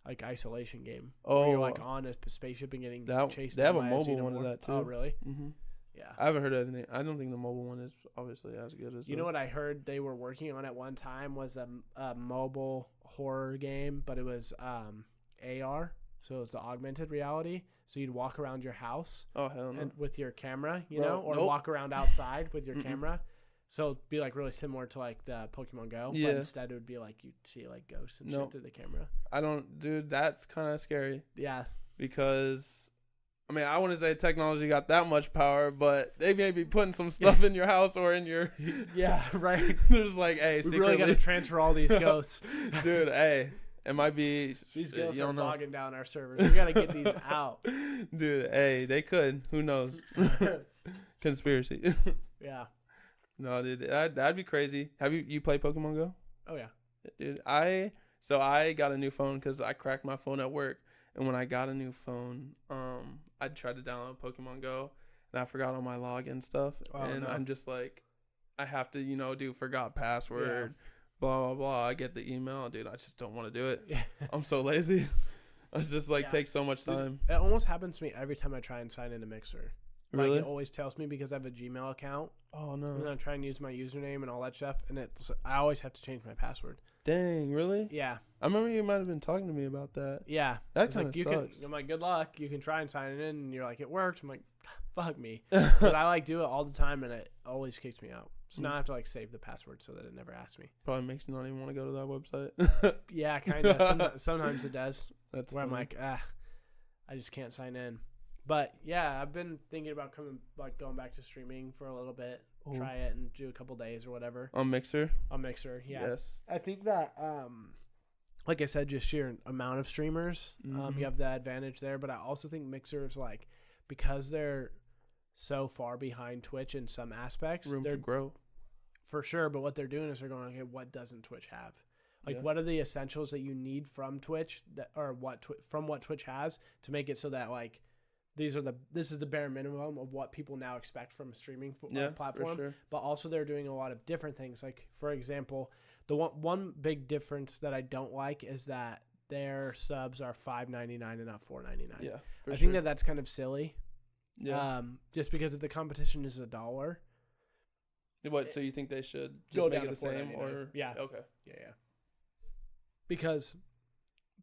like, isolation game. Oh, where you're like on a spaceship and getting chased. They have a by mobile one of that too. Oh, really? Mm-hmm. Yeah. I haven't heard anything. I don't think the mobile one is obviously as good as. You know what I heard they were working on at one time was a mobile horror game, but it was AR, so it was the augmented reality. So you'd walk around your house. Oh hell no! And with your camera, or nope. walk around outside with your camera. So it'd be like really similar to like the Pokemon Go, but instead it would be like you'd see like ghosts and shit through the camera. I don't, dude. That's kind of scary. Yeah, because I mean, I wouldn't say technology got that much power, but they may be putting some stuff in your house or in your. Yeah, right. There's like, hey, we really got to transfer all these ghosts, dude. Hey, it might be these ghosts are bogging down our servers. We gotta get these out, dude. Hey, they could. Who knows? Conspiracy. Yeah. No, dude, that'd be crazy. Have you played Pokemon Go? Oh yeah, dude. I got a new phone because I cracked my phone at work, and when I got a new phone, I tried to download Pokemon Go, and I forgot all my login stuff, I'm just like, I have to do forgot password, blah blah blah. I get the email, dude. I just don't want to do it. Yeah. I'm so lazy. It's just like takes so much time. It almost happens to me every time I try and sign into Mixer. Really? Like, it always tells me because I have a Gmail account. Oh no! And I try and use my username and all that stuff, and I always have to change my password. Dang, really? Yeah. I remember you might have been talking to me about that. Yeah. That kind of sucks. I'm like, good luck. You can try and sign it in, and you're like, it worked. I'm like, fuck me. But I like do it all the time, and it always kicks me out. So now I have to like save the password so that it never asks me. Probably makes you not even want to go to that website. Yeah, kind of. Sometimes it does. That's where funny. I'm like, I just can't sign in. But yeah, I've been thinking about going back to streaming for a little bit. Ooh. Try it and do a couple days or whatever. On Mixer? On Mixer, yeah. Yes. I think that, like I said, just sheer amount of streamers, you have the advantage there. But I also think Mixer is like, because they're so far behind Twitch in some aspects, room to grow. For sure. But what they're doing is they're going, okay, what doesn't Twitch have? Like, what are the essentials that you need from Twitch from what Twitch has to make it so that like, this is the bare minimum of what people now expect from a streaming platform. For sure. But also they're doing a lot of different things. Like, for example, the one big difference that I don't like is that their subs are $5.99 and not $4.99. Yeah, I think that's kind of silly. Yeah. Just because if the competition is $1. What? So you think they should just go make down it the same, or yeah? Okay. Yeah. Because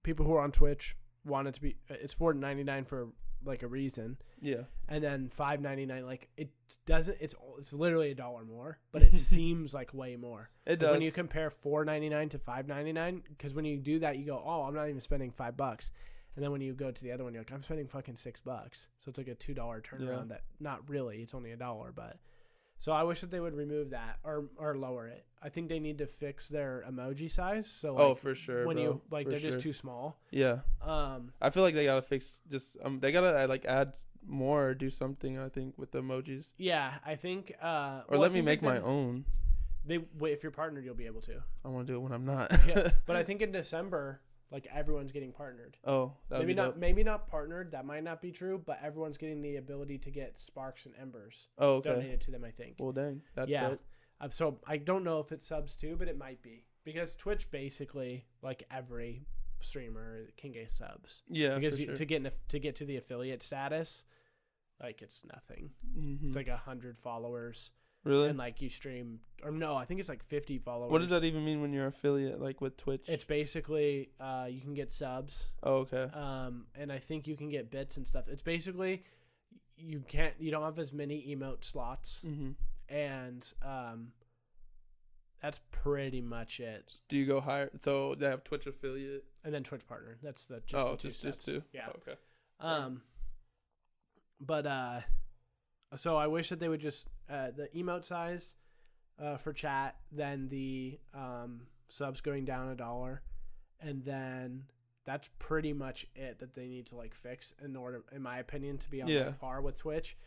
people who are on Twitch want it to be. It's $4.99 for like a reason. Yeah. And then $5.99, like it doesn't. It's literally $1 more, but it seems like way more. It does. When you compare $4.99 to $5.99, because when you do that, you go, oh, I'm not even spending $5. And then when you go to the other one, you're like, I'm spending fucking $6. So it's like a $2 turnaround. That not really. It's only $1, but. So I wish that they would remove that or lower it. I think they need to fix their emoji size. So like, for sure. When bro. you like, for they're sure. just too small. Yeah. I feel like they gotta fix just they gotta like add more or do something. I think with the emojis. Yeah, I think. Or let me make my own. If you're partnered, you'll be able to. I want to do it when I'm not. Yeah, but I think in December, like everyone's getting partnered. Oh, maybe not partnered. That might not be true, but everyone's getting the ability to get sparks and embers. Oh, okay. Donated to them, I think. Well, dang, that's dope. So I don't know if it's subs too, but it might be because Twitch basically like every streamer can get subs. Yeah, because for sure. to get to the affiliate status, like it's nothing. Mm-hmm. It's like 100 followers. Really? And like you stream, or no, I think it's like 50 followers. What does that even mean when you're affiliate, like with Twitch? It's basically you can get subs. Oh, okay. And I think you can get bits and stuff. It's basically you don't have as many emote slots, and that's pretty much it. Do you go higher? So they have Twitch affiliate and then Twitch partner. That's the just two. Yeah. Oh, okay. But so I wish that they would just the emote size for chat, then the subs going down $1, and then that's pretty much it that they need to like fix in order, in my opinion, to be on par with Twitch.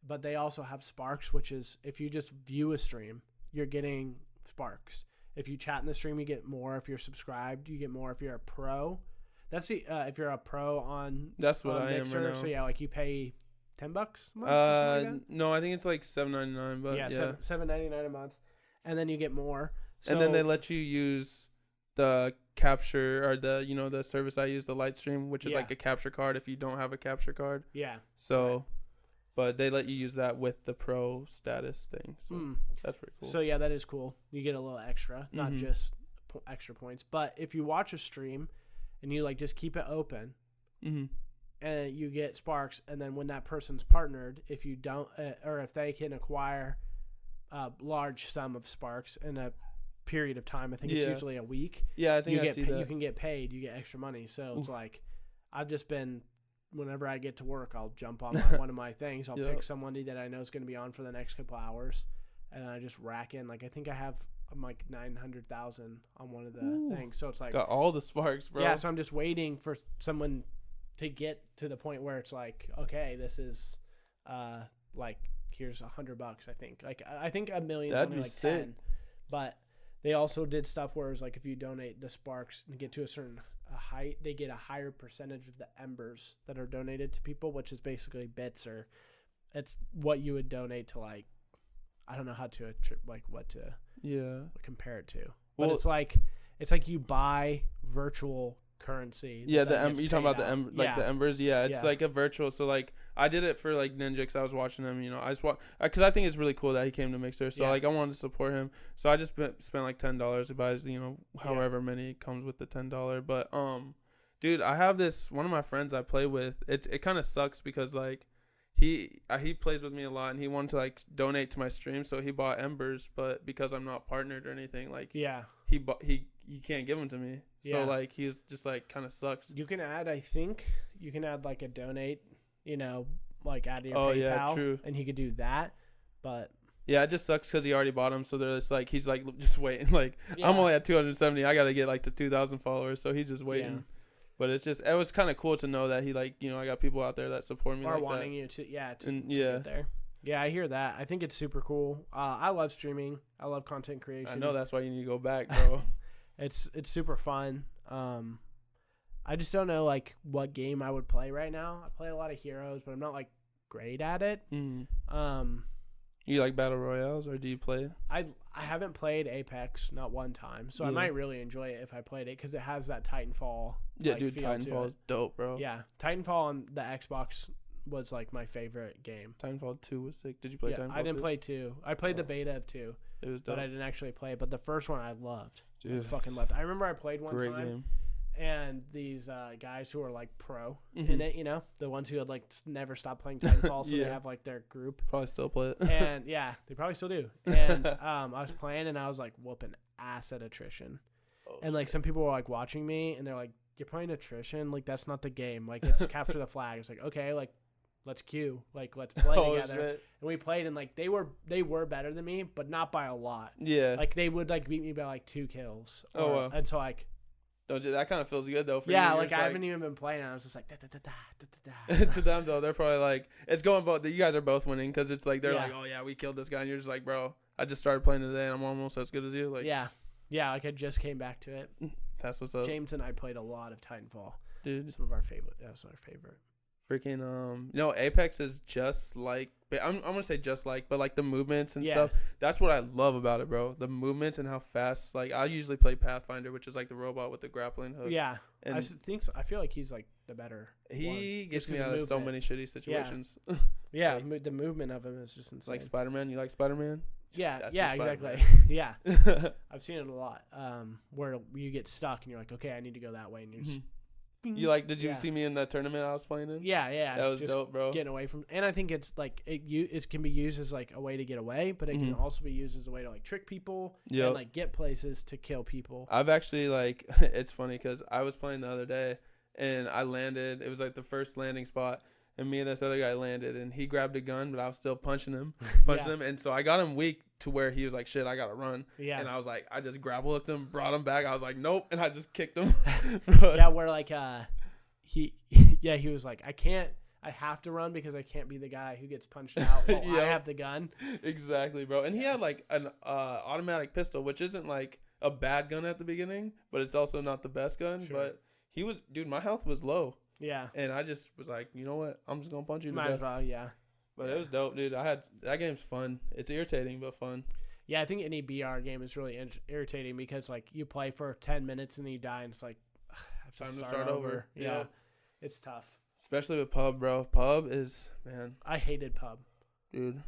but they also have Sparks, which is if you just view a stream, you're getting Sparks. If you chat in the stream, you get more. If you're subscribed, you get more. If you're a pro, that's the if you're a pro on That's what on I Mixer, am right now. so yeah, like you pay $10 a month. Or something like that? No, I think it's like $7.99, but yeah. $7.99 a month, and then you get more. So, and then they let you use the capture or the the service I use, the Lightstream, which is like a capture card if you don't have a capture card. Yeah. So, right. But they let you use that with the pro status thing. So that's pretty cool. So yeah, that is cool. You get a little extra, not just extra points. But if you watch a stream and you like just keep it open, and you get Sparks, and then when that person's partnered, if you don't, or if they can acquire a large sum of Sparks in a period of time, I think it's usually a week. Yeah, I think I see that. You can get paid. You get extra money. So it's like, I've just been, whenever I get to work, I'll jump on one of my things. I'll pick somebody that I know is going to be on for the next couple hours, and I just rack in. Like I think I have like 900,000 on one of the things. So it's like got all the Sparks, bro. Yeah. So I'm just waiting for someone to get to the point where it's like, okay, this is like here's $100. I think I think $1 million is only like sick. 10, but they also did stuff where it's like if you donate the Sparks and get to a certain height, they get a higher percentage of the embers that are donated to people, which is basically bits, or it's what you would donate to, like, I don't know how to what to compare it to, but it's like you buy virtual currency. Yeah, you talking about the embers? Yeah, it's like a virtual. So like I did it for like Ninja because I was watching him. I just because I think it's really cool that he came to Mixer. So like I wanted to support him. So I just spent like $10 to buy however many comes with the $10. But dude, I have this one of my friends I play with. It kind of sucks because like he plays with me a lot and he wanted to like donate to my stream, so he bought embers. But because I'm not partnered or anything, like he can't give them to me. So like he's just like kind of sucks. You can add, I think you can add like a donate, like add your PayPal. Yeah, true. And he could do that, but yeah, it just sucks because he already bought them. So they're just like he's like just waiting. Like I'm only at 270. I gotta get like to 2,000 followers, so he's just waiting. Yeah. But it was kind of cool to know that he like I got people out there that support me. Or like wanting that. You to get there. Yeah, I hear that. I think it's super cool. I love streaming. I love content creation. I know that's why you need to go back, bro. It's super fun. I just don't know like what game I would play right now. I play a lot of Heroes, but I'm not like great at it. You like battle royales, or do you play? I haven't played Apex, not one time, so I might really enjoy it if I played it because it has that Titanfall. Yeah, dude, Titanfall is dope, bro. Yeah, Titanfall on the Xbox was like my favorite game. Titanfall 2 was sick. Did you play Titanfall 2? I didn't play 2. I played the beta of 2. It was dope. But I didn't actually play it. But the first one I loved. Dude. I fucking loved it. I remember I played one Great time. Game. And these guys who are like pro in it, the ones who had like never stopped playing Titanfall, so they have like their group. Probably still play it. And yeah, they probably still do. And I was playing and I was like whooping ass at attrition. And like some people were like watching me and they're like, "You're playing attrition? Like that's not the game. Like it's capture the flag." It's like, okay, like let's queue, like let's play together. Shit. And we played and like they were better than me, but not by a lot. Yeah. Like they would like beat me by like 2 kills. Wow. And so like. That kind of feels good though. For yeah, you. like I haven't even been playing. I was just like to them though, they're probably like it's going both. You guys are both winning because it's like they're like, oh yeah, we killed this guy, and you're just like, bro, I just started playing today and I'm almost as good as you. Like yeah, like I just came back to it. That's what's up. James and I played a lot of Titanfall. Dude, some of our favorite. That's our favorite. Freaking Apex is just like I'm gonna say just like, but like the movements and stuff. That's what I love about it, bro. The movements and how fast. Like I usually play Pathfinder, which is like the robot with the grappling hook. Yeah, and I feel like he's like the better. He gets me out of so many shitty situations. Yeah, like, the movement of him is just insane. Like Spider-Man. You like Spider-Man? Yeah, exactly. Yeah, I've seen it a lot. Where you get stuck and you're like, okay, I need to go that way, and you're just. You like? Did you see me in the tournament I was playing in? Yeah. That was dope, bro. Getting away from, and I think it's like it can be used as like a way to get away, but it can also be used as a way to like trick people and like get places to kill people. I've actually like it's funny because I was playing the other day and I landed. It was like the first landing spot. And me and this other guy landed, and he grabbed a gun, but I was still punching him. And so I got him weak to where he was like, shit, I got to run. Yeah. And I was like, I just grapple hooked him, brought him back. I was like, nope. And I just kicked him. Yeah, where like he was like, I I have to run because I can't be the guy who gets punched out while I have the gun. Exactly, bro. And he had like an automatic pistol, which isn't like a bad gun at the beginning, but it's also not the best gun. Sure. But he was, dude, my health was low. Yeah. And I just was like, you know what? I'm just going to punch you to Might death. as well, yeah. But it was dope, dude. That game's fun. It's irritating, but fun. Yeah, I think any BR game is really irritating because, like, you play for 10 minutes and then you die, and it's like, I have Time to start over. Yeah. It's tough. Especially with pub, bro. Pub is, man. I hated pub. Dude,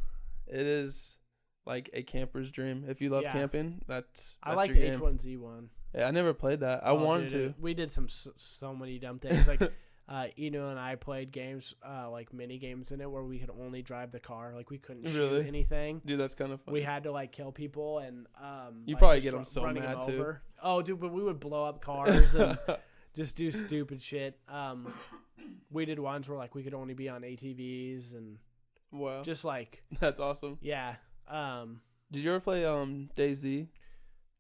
it is like a camper's dream. If you love camping, that's I like your the game. H1Z1. Yeah, I never played that. I wanted to. We did so many dumb things. Like, Eno and I played games, like mini games in it where we could only drive the car. Like, we couldn't shoot anything. Dude, that's kind of fun. We had to, like, kill people and you like, probably get them so mad too. Over. Oh, dude, but we would blow up cars and just do stupid shit. We did ones where, like, we could only be on ATVs and wow, just like that's awesome. Yeah. Did you ever play DayZ?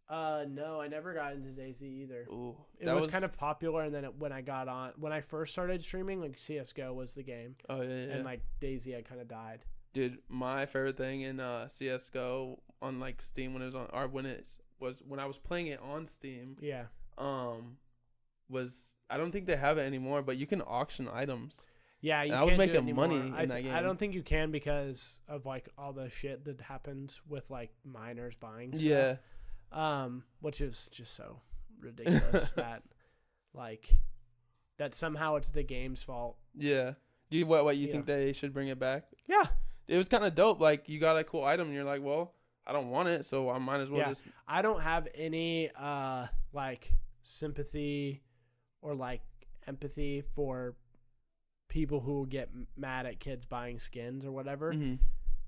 No, I never got into DayZ either. Ooh, it was kind of popular, and then when I first started streaming, like, CS:GO was the game. Oh yeah. And like DayZ, I kind of died. Dude, my favorite thing in CS:GO on like Steam when it was on, or when I was playing it on Steam. Yeah. Was I don't think they have it anymore, but you can auction items. Yeah, I was making money in that game. I don't think you can because of like all the shit that happens with like minors buying stuff. Yeah. Which is just so ridiculous that somehow it's the game's fault. Yeah. Do you what you think they should bring it back? Yeah. It was kind of dope. Like, you got a cool item and you're like, well, I don't want it, so I might as well just. I don't have any like sympathy or like empathy for people who get mad at kids buying skins or whatever. Mm-hmm.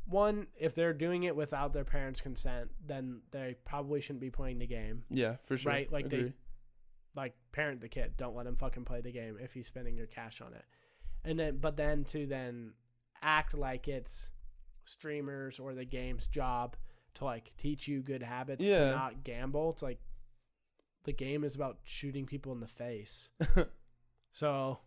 One, if they're doing it without their parents' consent, then they probably shouldn't be playing the game. Yeah, for sure. Right? Like, they parent the kid. Don't let him fucking play the game if he's spending your cash on it. And then to act like it's streamers or the game's job to like teach you good habits to not gamble. It's like the game is about shooting people in the face. So,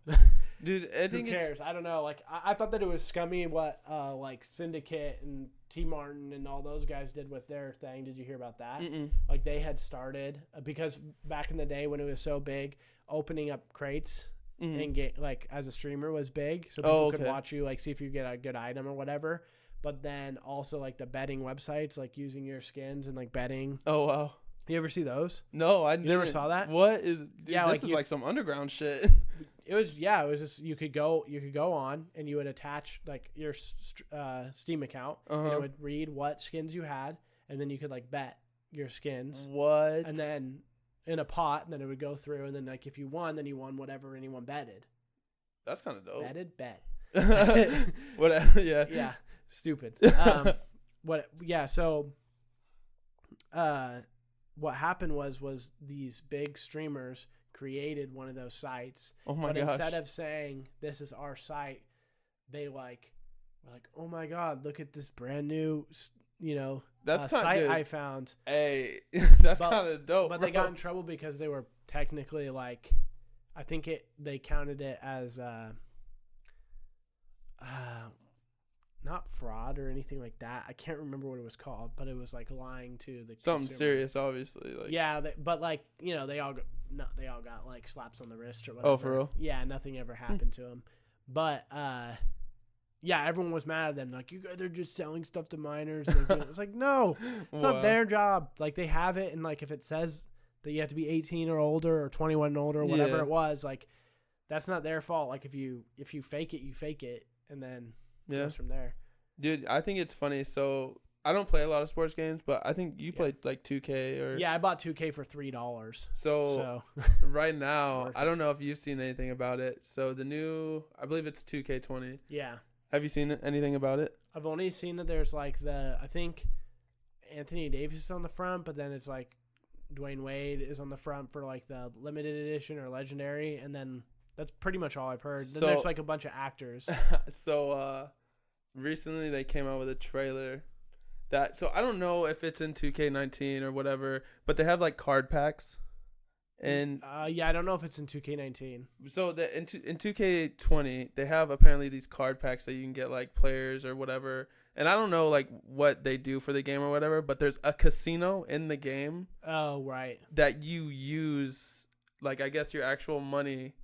dude, I think who cares? I don't know. Like, I thought that it was scummy what like Syndicate and T Martin and all those guys did with their thing. Did you hear about that? Mm-mm. Like, they had started because back in the day when it was so big, opening up crates and like as a streamer was big, so people could watch you, like, see if you get a good item or whatever. But then also like the betting websites, like using your skins and like betting. Oh wow. You ever see those? No, I never saw that. What is? Dude, yeah, this is like some underground shit. It was just you could go on and you would attach like your Steam account and it would read what skins you had, and then you could like bet your skins. What? And then in a pot, and then it would go through, and then like if you won, then you won whatever anyone betted. That's kind of dope. Betted bet. What? Yeah. Yeah. Stupid. What? Yeah. So, what happened was these big streamers created one of those sites. Oh my gosh. But instead of saying this is our site, they were like, oh my god, look at this brand new, that's site I found. Hey, that's kind of dope. But they got in trouble because they were technically like, I think they counted it as not fraud or anything like that. I can't remember what it was called, but it was like lying to the something consumer. serious, obviously. Like, yeah, but like they all got like slaps on the wrist or whatever. Oh, for real? Yeah, nothing ever happened to them. But yeah, everyone was mad at them. Like, you guys are just selling stuff to minors. It's like, no, it's not their job. Like, they have it, and like if it says that you have to be 18 or older or 21 and older or whatever it was, like that's not their fault. Like if you fake it, you fake it, and then it goes from there. Dude, I think it's funny. So I don't play a lot of sports games, but I think you played like 2K or I bought 2K for $3. So right now, I don't know if you've seen anything about it. So the new, I believe it's 2K20. Yeah. Have you seen anything about it? I've only seen that there's like I think Anthony Davis is on the front, but then it's like Dwayne Wade is on the front for like the limited edition or legendary, and then that's pretty much all I've heard. So, then there's like a bunch of actors. So recently they came out with a trailer so I don't know if it's in 2K19 or whatever, but they have like card packs, And yeah, I don't know if it's in 2K19. so in 2K20, they have apparently these card packs that you can get like players or whatever. And I don't know like what they do for the game or whatever, but there's a casino in the game. Oh, right. That you use like I guess your actual money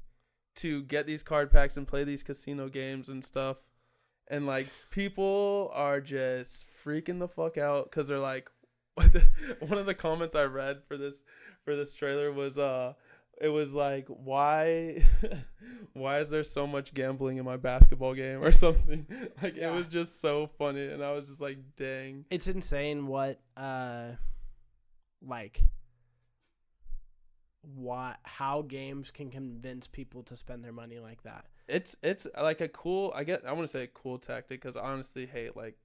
to get these card packs and play these casino games and stuff. And like people are just freaking the fuck out cuz they're like one of the comments I read for this trailer was it was like why is there so much gambling in my basketball game or something. Like It was just so funny and I was just like dang. It's insane what how games can convince people to spend their money like that. It's like a cool I want to say a cool tactic cuz I honestly hate like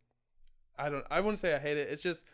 I wouldn't say I hate it. It's just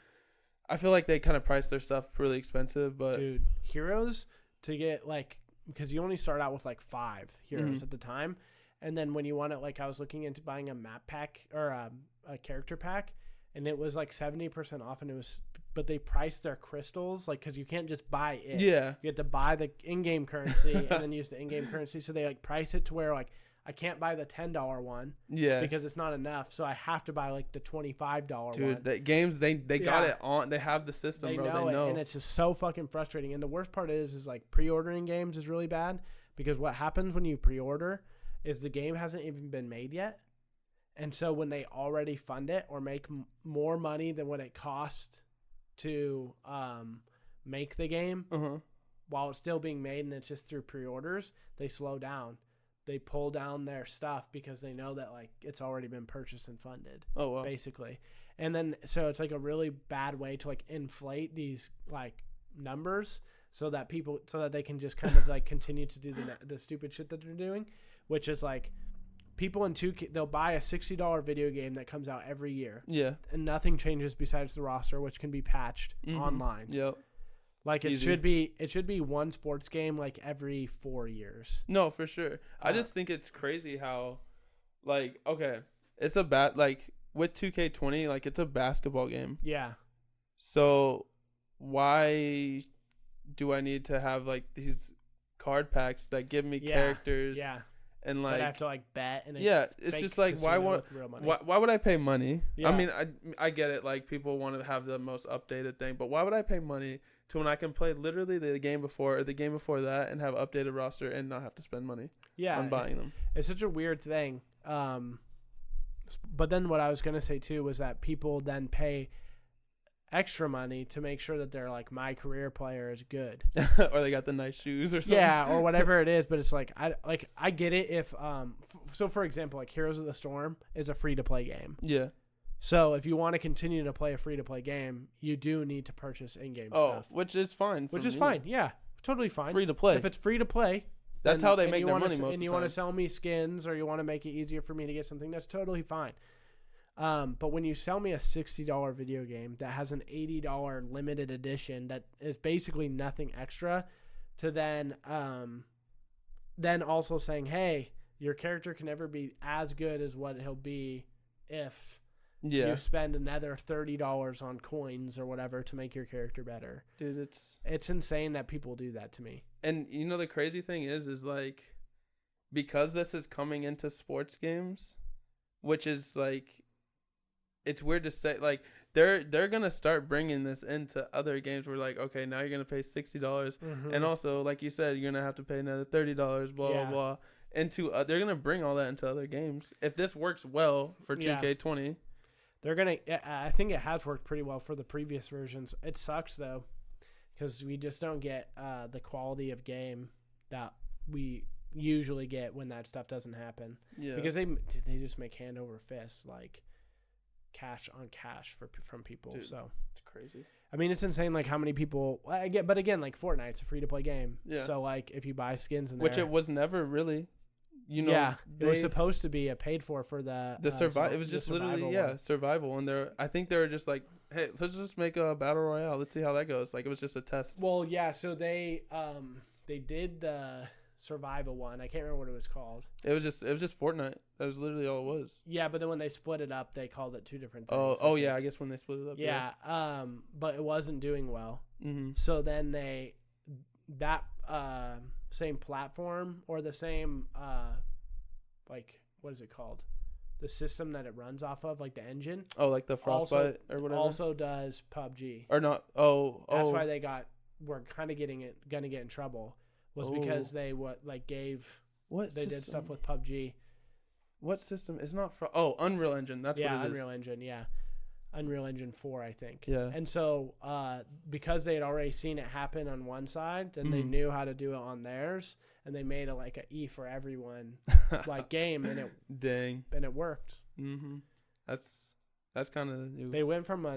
I feel like they kind of price their stuff really expensive, but dude, heroes to get like because you only start out with like 5 heroes at the time, and then when you want it, like I was looking into buying a map pack or a character pack, and it was like 70% off, and but they priced their crystals like because you can't just buy it. Yeah, you have to buy the in-game currency and then use the in-game currency. So they like price it to where like I can't buy the $10 one. Yeah. Because it's not enough. So I have to buy like the $25 one. Dude, the games they got it on. They have the system, bro. They know. And it's just so fucking frustrating. And the worst part is like pre-ordering games is really bad because what happens when you pre-order is the game hasn't even been made yet. And so when they already fund it or make more money than what it cost to make the game while it's still being made and it's just through pre-orders, they slow down. They pull down their stuff because they know that like it's already been purchased and funded. Oh, wow. Basically. And then so it's like a really bad way to like inflate these like numbers so that they can just kind of like continue to do the stupid shit that they're doing, which is like people in 2K, they'll buy a $60 video game that comes out every year. Yeah. And nothing changes besides the roster, which can be patched online. Yep. Like it should be one sports game like every 4 years. No, for sure. I just think it's crazy how, like, okay, it's like with 2K20, like it's a basketball game. Yeah. So why do I need to have like these card packs that give me characters? Yeah. And like I have to like bet and it's just like why would I pay money? Yeah. I mean I get it, like people want to have the most updated thing, but why would I pay money to when I can play literally the game before or the game before that and have updated roster and not have to spend money on buying them? It's such a weird thing. But then what I was gonna say too was that people then pay extra money to make sure that they're like my career player is good or they got the nice shoes or something. Yeah, or whatever it is, but it's like I get it if so for example, like Heroes of the Storm is a free to play game. Yeah. So if you want to continue to play a free to play game, you do need to purchase in-game stuff. Which is fine. Fine. Yeah. Totally fine. Free to play. If it's free to play, that's how they make their money most of the time. And you want to sell me skins or you want to make it easier for me to get something, that's totally fine. But when you sell me a $60 video game that has an $80 limited edition that is basically nothing extra, to then also saying, hey, your character can never be as good as what he'll be if you spend another $30 on coins or whatever to make your character better. Dude, it's insane that people do that to me. And you know the crazy thing is like because this is coming into sports games, which is like it's weird to say, like they're gonna start bringing this into other games where like, okay, now you're gonna pay $60 and also like you said, you're gonna have to pay another $30, blah blah. They're gonna bring all that into other games if this works well for 2K20. They're gonna. I think it has worked pretty well for the previous versions. It sucks though, because we just don't get the quality of game that we usually get when that stuff doesn't happen. Yeah. Because they just make hand over fist like cash on cash from people. Dude, so it's crazy. I mean, it's insane. Like how many people I get, but again, like Fortnite's a free to play game. Yeah. So like if you buy skins in which it was never really. You know, yeah, it was supposed to be a paid for the survival. It was just literally survival, and I think they were just like, hey, let's just make a battle royale. Let's see how that goes. Like it was just a test. Well, yeah. So they did the survival one. I can't remember what it was called. It was just Fortnite. That was literally all it was. Yeah, but then when they split it up, they called it two different things. Oh yeah, I guess when they split it up. Yeah. But it wasn't doing well. Mm-hmm. So then that same platform or the same like what is it called? The system that it runs off of, like the engine. Oh, like the Frostbite or whatever. Also does PUBG. Or not? Oh, that's why they were kind of gonna get in trouble was because they did stuff with PUBG. What system? It's not Unreal Engine. That's what it is. Unreal Engine. Yeah. Unreal Engine 4, I think. Yeah. And so because they had already seen it happen on one side, then they knew how to do it on theirs, and they made a E for everyone like game, and it worked. Mm-hmm. That's kind of new. They went from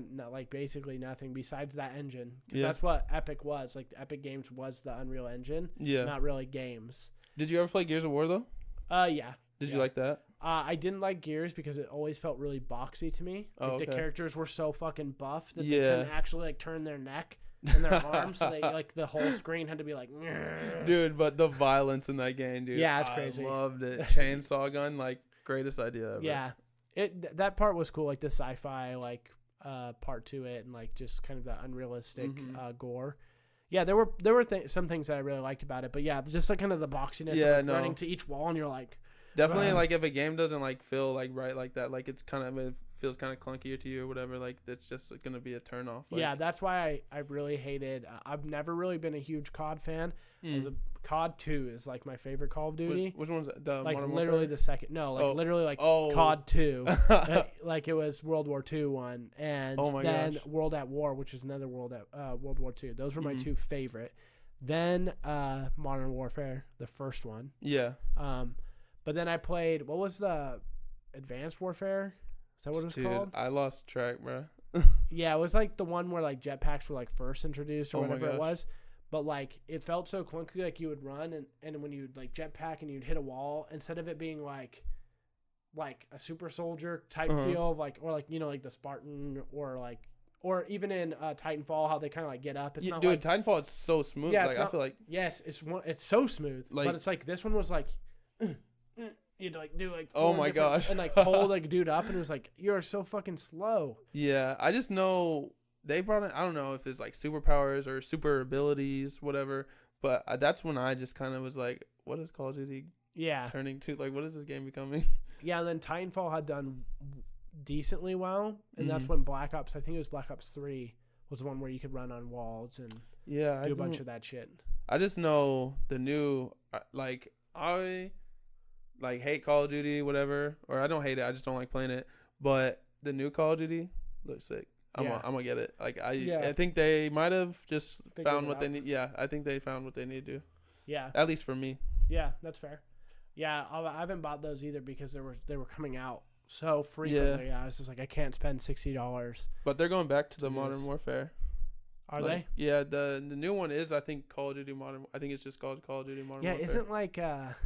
basically nothing besides that engine, because that's what Epic was. Like the Epic Games was the Unreal Engine, not really games. Did you ever play Gears of War though? Yeah. Did you like that? I didn't like Gears because it always felt really boxy to me. Like the characters were so fucking buff that they couldn't actually turn their neck and their arms, so they the whole screen had to be like. Dude, but the violence in that game, dude. Yeah, it's crazy. I loved it. Chainsaw gun, greatest idea ever. Yeah, that part was cool, like the sci-fi part to it, and just kind of the unrealistic gore. Yeah, there were some things that I really liked about it, but yeah, just kind of the boxiness of running to each wall, and you're like. Definitely, if a game doesn't feel right like that, it's it feels kind of clunkier to you or whatever. It's just gonna be a turn off. Yeah, that's why I really hated. I've never really been a huge COD fan. COD 2 is my favorite Call of Duty. Which one's the Modern literally Warfare? the second? No, literally COD 2. It was World War II one, and then gosh. World at War, which is another World War II. Those were my two favorite. Then Modern Warfare, the first one. Yeah. But then I played, what was the Advanced Warfare? Is that what it was called? I lost track, bro. Yeah, it was the one where jetpacks were first introduced or whatever it was. But it felt so clunky, you would run and when you'd jetpack and you'd hit a wall, instead of it being like a super soldier type feel of the Spartan or even in Titanfall, how they kind of get up. It's not Titanfall, it's so smooth. Yeah, I feel like. Yes, it's so smooth. But it's this one was you'd do oh my gosh, and pull dude up, and it was you're so fucking slow. Yeah, I just know they brought in, I don't know if it's superpowers or super abilities, whatever, but that's when I just kind of was what is Call of Duty turning to? What is this game becoming? Yeah, and then Titanfall had done decently well, and that's when Black Ops, I think it was Black Ops 3, was the one where you could run on walls and do a bunch of that shit. I just know the new I hate Call of Duty, whatever, or I don't hate it, I just don't like playing it. But the new Call of Duty looks sick. I'm gonna get it. I think they might have just found what they need. Yeah, I think they found what they need to do. Yeah, at least for me. Yeah, that's fair. Yeah, I haven't bought those either because they were coming out so frequently. Yeah, I was just I can't spend $60. But they're going back to the Modern Warfare. Are they? Yeah, the new one is, I think, Call of Duty Modern. I think it's just called Call of Duty Modern Warfare. Yeah, isn't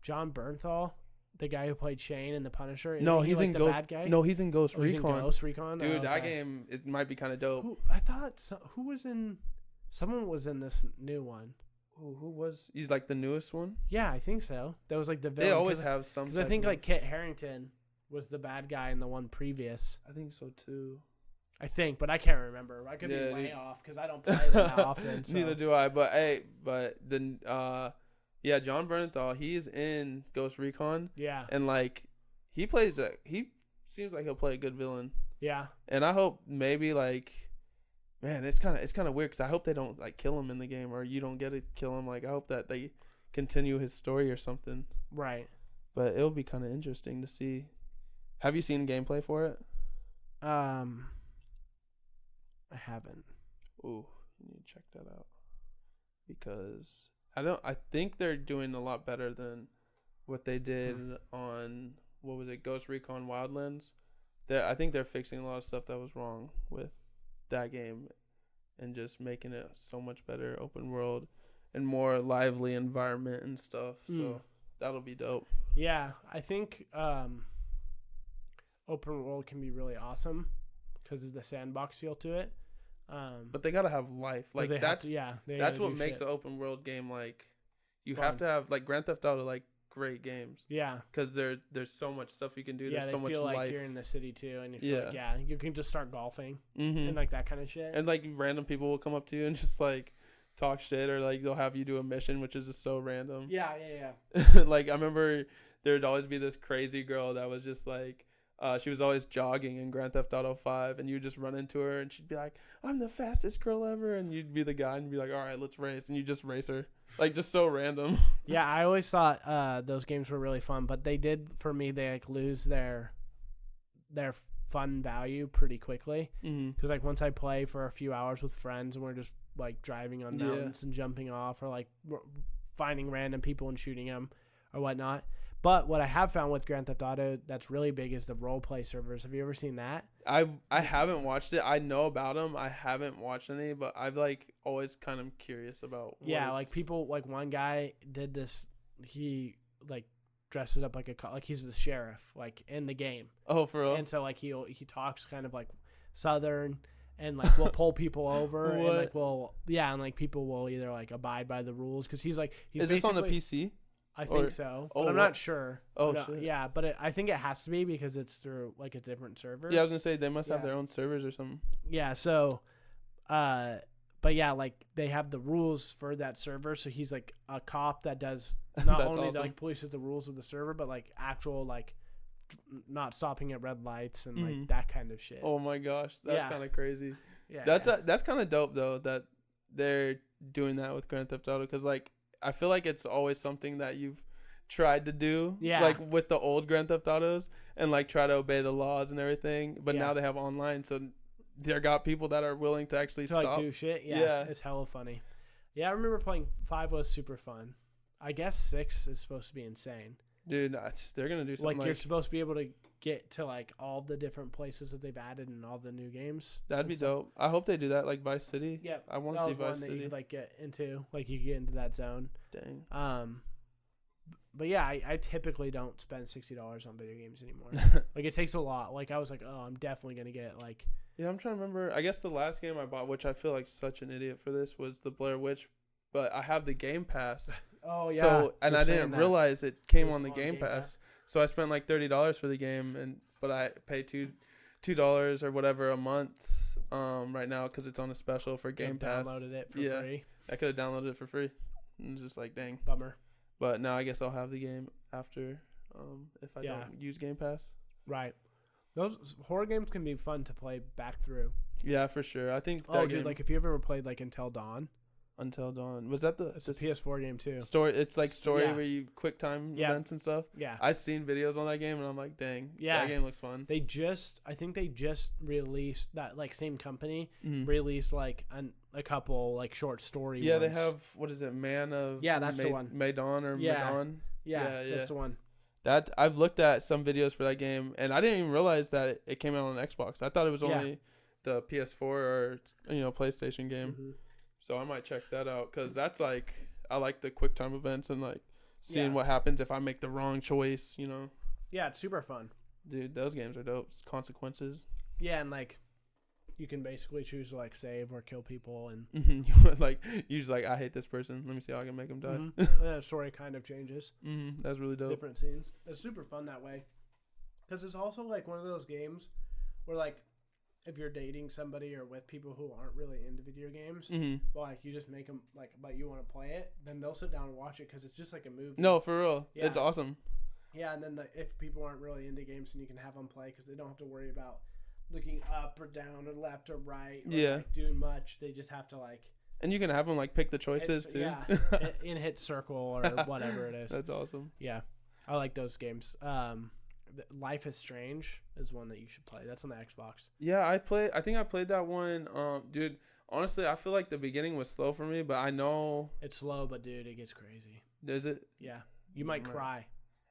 John Bernthal, the guy who played Shane in The Punisher? No, he's in Ghost. Bad guy? No, he's in Ghost Recon. He's in Ghost Recon. Dude, that game might be kind of dope. I thought who was in? Someone was in this new one. Who was? He's the newest one. Yeah, I think so. That was the villain. They always have some. Because I think Kit Harington was the bad guy in the one previous. I think so too. I think, but I can't remember. I could be way off because I don't play that often. So. Neither do I. But yeah, John Bernthal, he's in Ghost Recon. Yeah. And he plays he seems like he'll play a good villain. Yeah. And I hope maybe man, it's kind of weird because I hope they don't kill him in the game or you don't get to kill him. I hope that they continue his story or something. Right. But it'll be kind of interesting to see. Have you seen gameplay for it? I haven't. Ooh, you need to check that out because I think they're doing a lot better than what they did on Ghost Recon Wildlands. I think they're fixing a lot of stuff that was wrong with that game and just making it so much better, open world and more lively environment and stuff. So that'll be dope. Yeah, I think open world can be really awesome because of the sandbox feel to it. But they gotta have life. That's what makes an open world game you fun. Have to have Grand Theft Auto great games. Yeah, because there's so much stuff you can do. There's so much life. Yeah, you're in the city too, and you feel you can just start golfing and that kind of shit. And random people will come up to you and just talk shit, or like they'll have you do a mission, which is just so random. Yeah. Yeah. Like I remember there would always be this crazy girl that was just like, she was always jogging in Grand Theft Auto 5, and you just run into her, and she'd be like, "I'm the fastest girl ever," and you'd be the guy, and be like, "All right, let's race," and you just race her, like just so random. Yeah, I always thought those games were really fun, but they did for me. They like lose their fun value pretty quickly because like once I play for a few hours with friends and we're just like driving on mountains and jumping off, or like finding random people and shooting them or whatnot. But what I have found with Grand Theft Auto that's really big is the role play servers. Have you ever seen that? I haven't watched it. I know about them. I haven't watched any, but I've like always kind of curious about. Yeah, like people, like one guy did this. He like dresses up like he's the sheriff, like in the game. Oh, for real? And so like he talks kind of like Southern, and like we'll pull people over, and like and like people will either like abide by the rules because he's Is this on the PC? I think so, but I'm not sure. Oh, shit. Yeah, but I think it has to be because it's through like a different server. Yeah, I was gonna say they must have their own servers or something. Yeah, so, but yeah, like they have the rules for that server. So he's like a cop that does not only like polices the rules of the server, but like actual like not stopping at red lights and like that kind of shit. Oh my gosh, that's kind of crazy. Yeah, that's kind of dope though that they're doing that with Grand Theft Auto, because like I feel like it's always something that you've tried to do, like with the old Grand Theft Autos, and like try to obey the laws and everything. But now they have online, so they got people that are willing to actually stop, like do shit. Yeah, it's hella funny. Yeah, I remember playing 5 was super fun. I guess 6 is supposed to be insane. Dude, they're gonna do something like you're supposed to be able to get to like all the different places that they've added in all the new games. That'd be dope. I hope they do that, like Vice City. Yeah, I want to see Vice City. That you could, like get into, like you get into that zone. Dang. But yeah, I typically don't spend $60 on video games anymore. Like it takes a lot. Like I was like, oh, I'm definitely gonna get like. Yeah, I'm trying to remember. I guess the last game I bought, which I feel like such an idiot for this, was the Blair Witch, but I have the Game Pass. Oh yeah. So and I didn't realize it came on the Game Pass. So I spent like $30 for the game, but I pay $2 or whatever a month right now because it's on a special for Game Pass. Downloaded it for free. I could have downloaded it for free. And it's just like, dang. Bummer. But now I guess I'll have the game after if I don't use Game Pass. Right. Those horror games can be fun to play back through. Yeah, for sure. I think. Dude, like if you ever played like Until Dawn. Until Dawn, was that it's a PS4 game too? Story. It's like story where you quick time events and stuff. Yeah, I've seen videos on that game and I'm like, dang, that game looks fun. I think they just released that, like same company released like a couple like short story. Yeah, ones. They have what is it, Man of that's the one. Medan or Medan. Yeah, that's the one. That I've looked at some videos for that game and I didn't even realize that it came out on Xbox. I thought it was only the PS4 or PlayStation game. Mm-hmm. So I might check that out because that's like I like the quick time events and like seeing what happens if I make the wrong choice. Yeah, it's super fun. Dude, those games are dope. It's consequences. Yeah, and like you can basically choose to like save or kill people and like you just like I hate this person. Let me see how I can make him die. And the story kind of changes. That's really dope. Different scenes. It's super fun that way because it's also like one of those games where like. If you're dating somebody or with people who aren't really into video games, but like you just make them like, but you want to play it, then they'll sit down and watch it because it's just like a movie. No, for real, it's awesome. Yeah, and then if people aren't really into games, then you can have them play because they don't have to worry about looking up or down or left or right. Or, like, doing much. They just have to like. And you can have them like pick the choices too. Yeah, and hit circle or whatever it is. That's awesome. Yeah, I like those games. Life is Strange is one that you should play. That's on the Xbox. Yeah, I think I played that one. Dude, honestly, I feel like the beginning was slow for me, but I know it's slow, but dude, it gets crazy. Is it? Yeah, you might cry.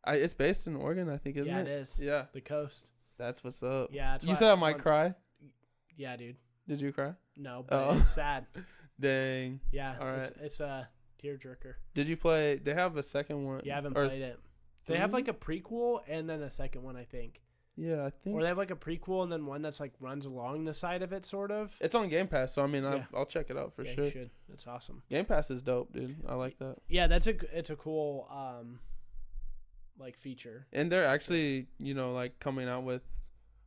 It's based in Oregon, I think, isn't it? Yeah, it is. Yeah, the coast. That's what's up. Yeah, you said I might cry. Yeah, dude. Did you cry? No, but it's sad. Dang. Yeah, all right. It's a tearjerker. Did you play? They have a second one. Yeah, I haven't played it. They have like a prequel and then a second one, I think. Yeah, I think. Or they have like a prequel and then one that's like runs along the side of it, sort of. It's on Game Pass, so I mean, I'll check it out for sure. You should. It's awesome. Game Pass is dope, dude. I like that. Yeah, it's a cool like feature. And they're actually, like coming out with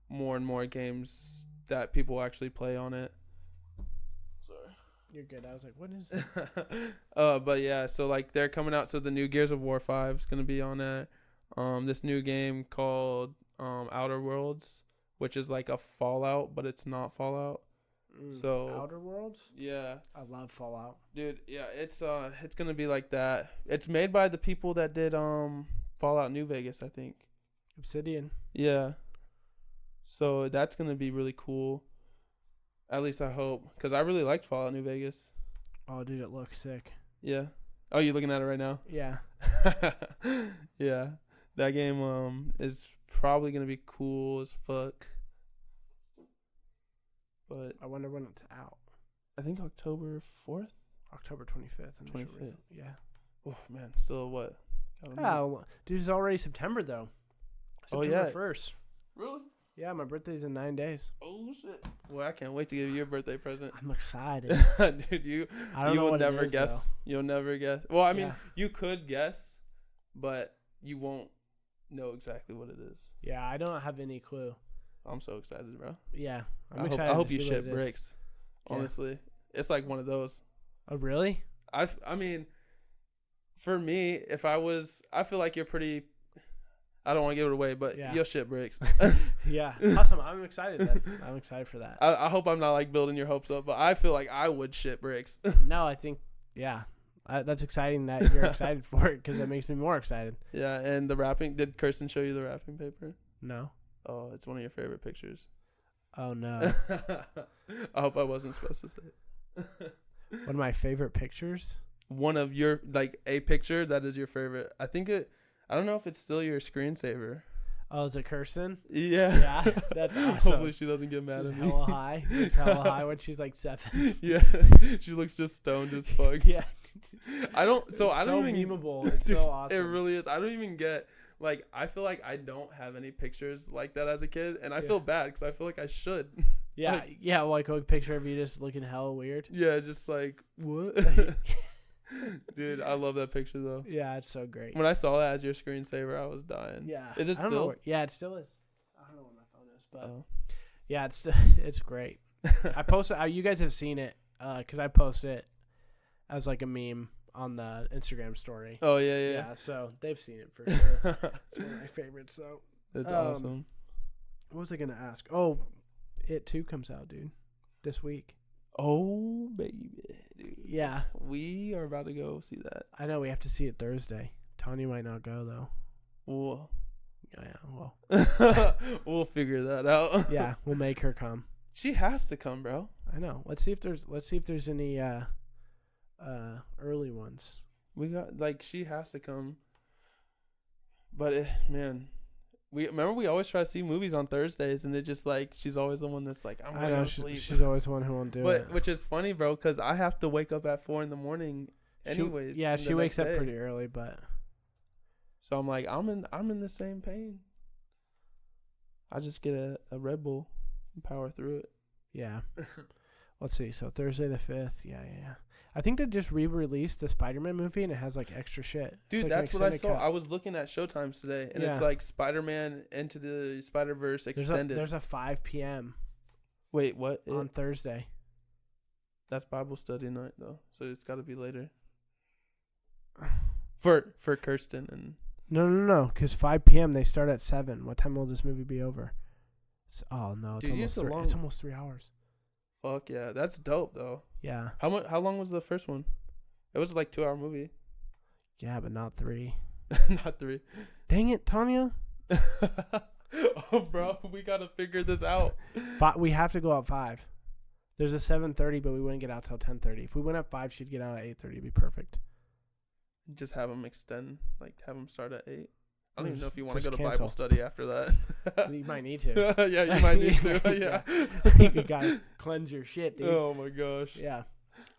more and more games that people actually play on it. Sorry. You're good. I was like, what is it? But yeah, so like they're coming out. So the new Gears of War 5 is gonna be on that. This new game called Outer Worlds, which is like a Fallout, but it's not Fallout. So Outer Worlds? Yeah. I love Fallout. Dude, yeah, it's gonna be like that. It's made by the people that did Fallout New Vegas, I think. Obsidian. Yeah. So that's gonna be really cool. At least I hope, because I really liked Fallout New Vegas. Oh, dude, it looks sick. Yeah. Oh, you looking at it right now? Yeah. Yeah. That game is probably gonna be cool as fuck. But I wonder when it's out. I think October 4th? October 25th. 25th. Yeah. Oh, man. Still what? Oh, dude, it's already September, though. September 1st. Really? Yeah, my birthday's in 9 days. Oh, shit. Well, I can't wait to give you a birthday present. I'm excited. Dude, you will never guess. Though. You'll never guess. Well, I mean, you could guess, but you won't know exactly what it is. Yeah, I don't have any clue. I'm so excited, bro. Yeah, I'm excited. I hope you shit bricks. Honestly, it's like one of those. Oh, really? I mean, for me, I feel like you're pretty. I don't want to give it away, but you'll shit bricks. Yeah, awesome. I'm excited then. I'm excited for that. I hope I'm not like building your hopes up, but I feel like I would shit bricks. No, I think, that's exciting that you're excited for it because that makes me more excited. Yeah, and the wrapping. Did Kirsten show you the wrapping paper? No. Oh, it's one of your favorite pictures. Oh, no. I hope I wasn't supposed to say it. One of my favorite pictures? One of your, like, a picture that is your favorite. I don't know if it's still your screensaver. Oh, is it Kirsten? Yeah. Yeah, that's awesome. Hopefully she doesn't get mad she's at me. hella high. Looks hella high when she's like 7. Yeah. She looks just stoned as fuck. Yeah. I don't even. Memeable. It's so awesome. It really is. I don't even get, like, I feel like I don't have any pictures like that as a kid. And I feel bad because I feel like I should. Yeah. Like a picture of you just looking hella weird. Yeah, just like, what? Dude, I love that picture though. Yeah, it's so great. When I saw that as your screensaver, I was dying. Yeah. Is it still? Yeah, it still is. I don't know where my phone is, but yeah, it's great. I posted. You guys have seen it because I posted it as like a meme on the Instagram story. Oh yeah. Yeah, so they've seen it for sure. It's one of my favorites. So that's awesome. What was I gonna ask? Oh, It 2 comes out, dude, this week. Oh baby, dude. Yeah, we are about to go see that. I know we have to see it Thursday. Tanya might not go though. Well, well, we'll figure that out. Yeah, we'll make her come. She has to come, bro. I know. Let's see if there's any early ones. We got she has to come. But man, we always try to see movies on Thursdays, and it just she's always the one that's like, I'm gonna go sleep. She's always the one who won't do it. Which is funny, bro, because I have to wake up at 4 a.m. anyways. She wakes up pretty early, but so I'm like, I'm in the same pain. I just get a Red Bull and power through it. Yeah. Let's see. So Thursday the 5th. Yeah. I think they just re-released the Spider-Man movie, and it has extra shit. Dude, that's what I saw. I was looking at Showtimes today, and it's Spider-Man Into the Spider-Verse extended. There's a 5 p.m. Wait, what? On Thursday. That's Bible study night though, so it's got to be later. For Kirsten and. No. Because 5 p.m. they start at 7. What time will this movie be over? Oh no, it's almost 3 hours. Fuck yeah, that's dope though. Yeah. How long was the first one? It was 2-hour movie. Yeah, but not 3. Not 3. Dang it, Tanya. Oh, bro, we gotta figure this out. We have to go at 5. There's a 7:30, but we wouldn't get out till 10:30. If we went at 5, she'd get out at 8:30. It'd be perfect. Just have them extend, have them start at 8. I don't even know if you want to go to cancel. Bible study after that. You might need to. Yeah, you might need to. Yeah. You gotta cleanse your shit, dude. Oh my gosh. Yeah.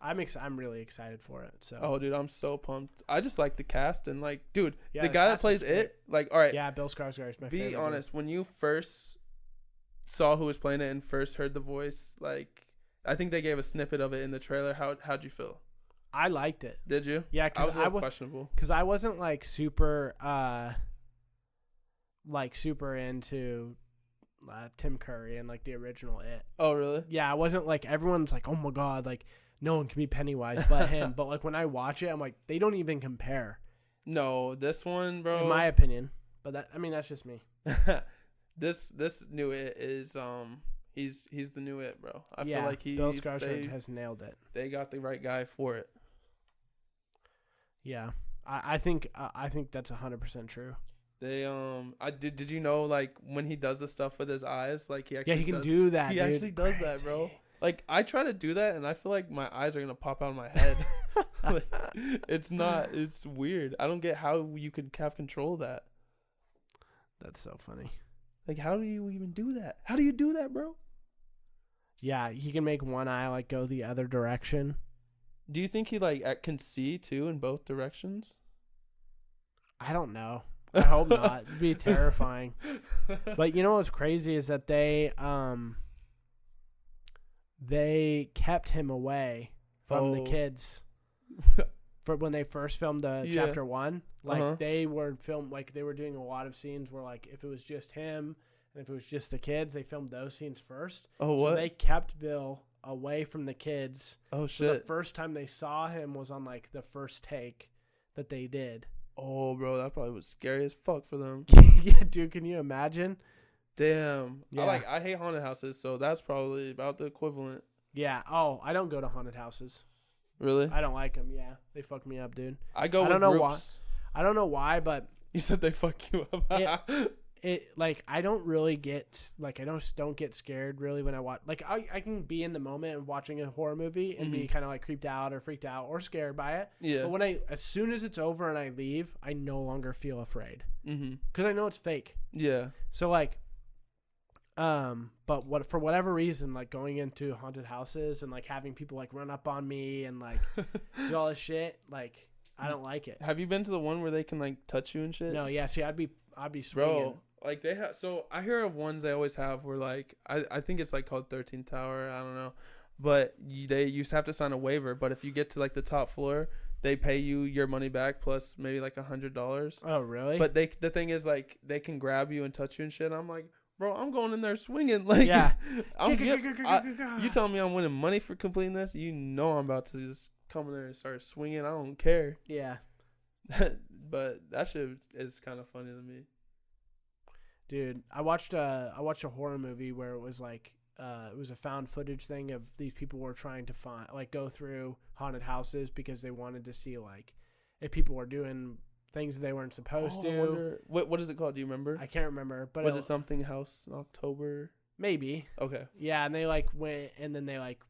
I'm really excited for it. So. Oh, dude, I'm so pumped. I just like the cast and dude, yeah, the guy that plays it, all right. Yeah, Bill Skarsgård is my favorite. Be honest, when you first saw who was playing it and first heard the voice, I think they gave a snippet of it in the trailer. How'd you feel? I liked it. Did you? Yeah, because I was questionable. Because I wasn't super super into Tim Curry and the original It. Oh really? Yeah, I wasn't everyone's oh my god, no one can be Pennywise but him. But like when I watch it, I'm like, they don't even compare. No, this one, bro. In my opinion, but that's just me. this new It is he's the new It, bro. I feel like Bill Skarsgård has nailed it. They got the right guy for it. Yeah, I think that's 100% true. They did you know, like, when he does the stuff with his eyes, like he actually he can do that. He dude. actually does Crazy. that, bro. Like, I try to do that and I feel like my eyes are gonna pop out of my head. Like, it's weird. I don't get how you could have control of that. That's so funny. Like, how do you even do that? How do you do that, bro? Yeah, he can make one eye like go the other direction. Do you think he like can see too in both directions? I don't know. I hope not. It'd be terrifying. But you know what's crazy is that they kept him away from the kids for when they first filmed chapter 1. Like they were doing a lot of scenes where like if it was just him and if it was just the kids, they filmed those scenes first. Oh, what? So they kept Bill away from the kids. Oh, shit. So the first time they saw him was on like the first take that they did. Oh, bro, that probably was scary as fuck for them. Yeah, dude, can you imagine? Damn. Yeah. I hate haunted houses, so that's probably about the equivalent. Yeah. Oh, I don't go to haunted houses. Really? I don't like them. Yeah, they fuck me up, dude. I go with groups. I don't know why, but you said they fuck you up. it like I don't really get like I don't get scared really when I watch. Like I can be in the moment and watching a horror movie and be kind of like creeped out or freaked out or scared by it. Yeah. But as soon as it's over and I leave, I no longer feel afraid because I know it's fake. Yeah. So like, but for whatever reason, like going into haunted houses and like having people like run up on me and like do all this shit, like I don't like it. Have you been to the one where they can like touch you and shit? No. Yeah. See, I'd be swinging. Bro, like they have. So I hear of ones they always have where like I think it's like called 13 Tower. I don't know, but they used to have to sign a waiver. But if you get to like the top floor, they pay you your money back plus maybe like $100. Oh, really? But the thing is like they can grab you and touch you and shit. I'm like, bro, I'm going in there swinging. Like, yeah. You telling me I'm winning money for completing this? You know I'm about to just come in there and start swinging. I don't care. Yeah. But that shit is kind of funny to me. Dude, I watched a horror movie where it was like it was a found footage thing of these people were trying to go through haunted houses because they wanted to see like if people were doing things they weren't supposed to. What is it called? Do you remember? I can't remember, but was it something House in October? Maybe. Okay. Yeah, and they like went, and then they like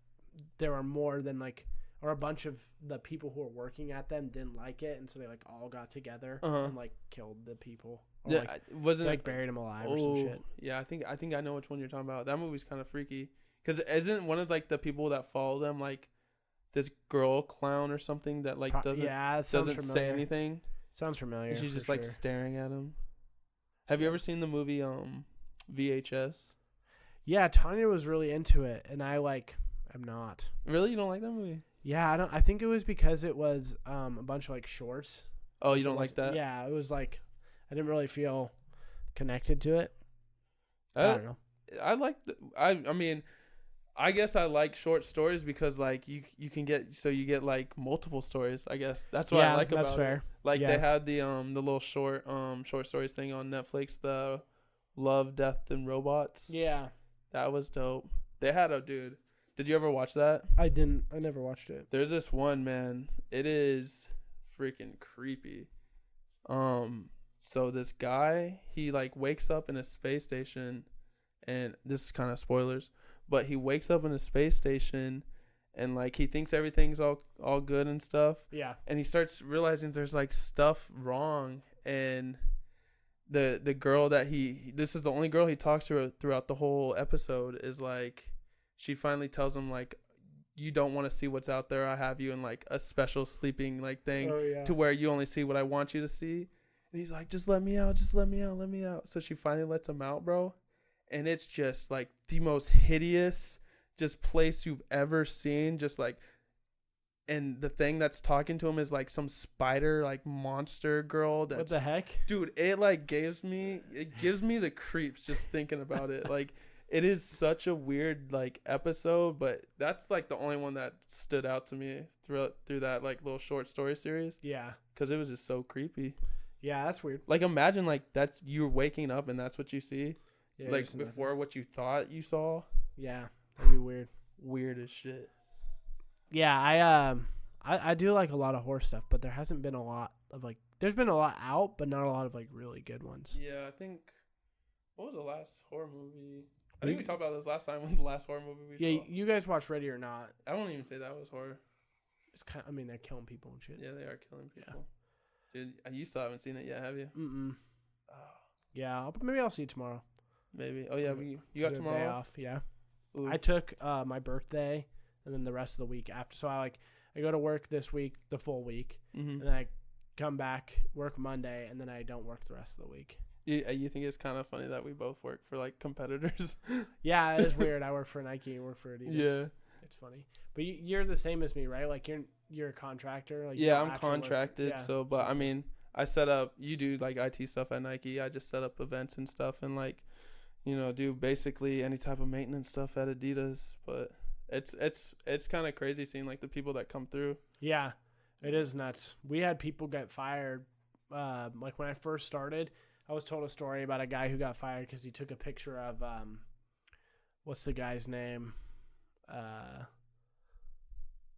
there were more than like, or a bunch of the people who were working at them didn't like it, and so they like all got together and like killed the people. Or, yeah, wasn't like buried them alive or some shit. Yeah, I think I know which one you're talking about. That movie's kind of freaky because isn't one of like the people that follow them like this girl clown or something that like doesn't say anything. Sounds familiar. And she's just like staring at him. Have you ever seen the movie VHS? Yeah, Tanya was really into it, and I'm not. Really, you don't like that movie? Yeah, I don't. I think it was because it was a bunch of like shorts. Oh, you don't like that? Yeah, it was like I didn't really feel connected to it. I don't know. I mean, I guess I like short stories because like you can get like multiple stories. I guess that's what I like about that's fair. it. Like they had the little short stories thing on Netflix, the Love, Death, and Robots. Yeah, that was dope. They had dude. Did you ever watch that? I didn't. I never watched it. There's this one, man. It is freaking creepy. So this guy, he like wakes up in a space station, and this is kind of spoilers, but he wakes up in a space station, and like he thinks everything's all good and stuff. Yeah. And he starts realizing there's like stuff wrong, and the girl that this is the only girl he talks to throughout the whole episode is like, she finally tells him like, you don't want to see what's out there. I have you in like a special sleeping like thing to where you only see what I want you to see. And he's like, just let me out. Just let me out. Let me out. So she finally lets him out, bro. And it's just like the most hideous just place you've ever seen. Just like, and the thing that's talking to him is like some spider, like monster girl. That's, what the heck? Dude, it like gives me the creeps just thinking about it. Like, it is such a weird like episode, but that's like the only one that stood out to me through that like little short story series. Yeah. Because it was just so creepy. Yeah, that's weird. Like imagine like that's you're waking up and that's what you see. Yeah, like before what you thought you saw. Yeah, that'd be weird. Weird as shit. Yeah, I do like a lot of horror stuff, but there hasn't been a lot of like. There's been a lot out, but not a lot of like really good ones. Yeah, I think. What was the last horror movie? I think we talked about this last time. When the last horror movie we saw. Yeah, you guys watched Ready or Not? I won't even say that was horror. It's kind. I mean, they're killing people and shit. Yeah, they are killing people. Yeah. Dude, you still haven't seen it yet, have you? Oh. Yeah, maybe I'll see it tomorrow. Maybe. Oh yeah, you got tomorrow day off. Yeah. Ooh. I took my birthday and then the rest of the week after. So I go to work this week, the full week, and then I come back, work Monday, and then I don't work the rest of the week. You think it's kind of funny that we both work for like competitors? Yeah, it is weird. I work for Nike, you work for Adidas. Yeah, it's funny. But you're the same as me, right? Like you're a contractor. Like yeah, I'm contracted. So, but I mean, I set up. You do like IT stuff at Nike. I just set up events and stuff, and like, do basically any type of maintenance stuff at Adidas. But it's kind of crazy seeing like the people that come through. Yeah, it is nuts. We had people get fired. Like when I first started, I was told a story about a guy who got fired because he took a picture of what's the guy's name?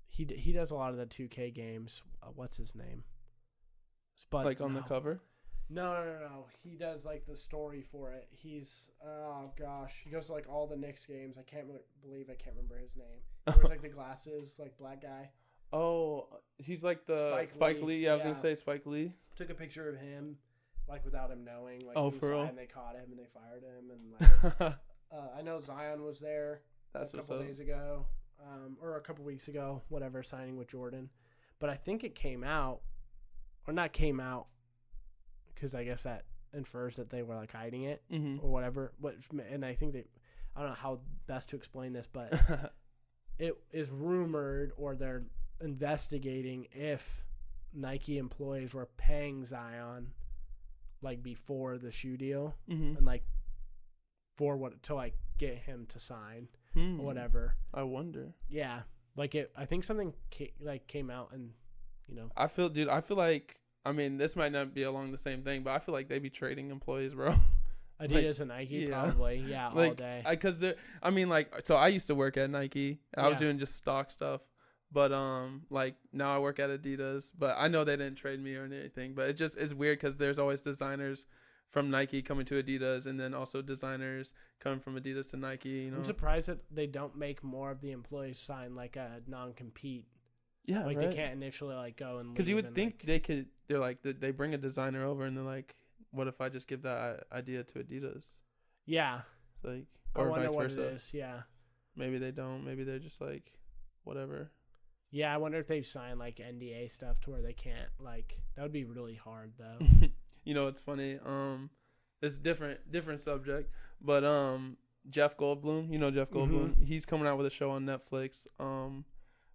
He does a lot of the 2K games. What's his name? But like on the cover? No. He does like the story for it. He's he goes to like all the Knicks games. I can't remember his name. He wears like the glasses, like black guy. Oh, he's like the Spike Lee. Yeah, I was gonna say Spike Lee. Took a picture of him, like without him knowing. Like, for real? And they caught him and they fired him. And like, I know Zion was there. That's a couple days ago, or a couple weeks ago, whatever, signing with Jordan. But I think it came out, or not came out, because I guess that infers that they were like hiding it or whatever. And I think I don't know how best to explain this, but it is rumored, or they're investigating if Nike employees were paying Zion like before the shoe deal and like for what to like get him to sign or whatever. I wonder. Yeah, like I think something came out, and I feel like, I mean, this might not be along the same thing, but I feel like they be trading employees, bro. Adidas and Nike, probably, yeah, like, all day. Because I mean, like, so I used to work at Nike. I was doing just stock stuff, but like now I work at Adidas. But I know they didn't trade me or anything. But it's weird because there's always designers from Nike coming to Adidas, and then also designers coming from Adidas to Nike. I'm surprised that they don't make more of the employees sign like a non-compete. Yeah, like right? They can't initially like go and because you would think they could. They're like they bring a designer over and they're like, what if I just give that idea to Adidas? Yeah, like or vice versa. What it is. Yeah, maybe they don't. Maybe they're just like whatever. Yeah, I wonder if they've signed like NDA stuff to where they can't like. That would be really hard though. It's funny. It's different subject, but Jeff Goldblum. Jeff Goldblum. He's coming out with a show on Netflix.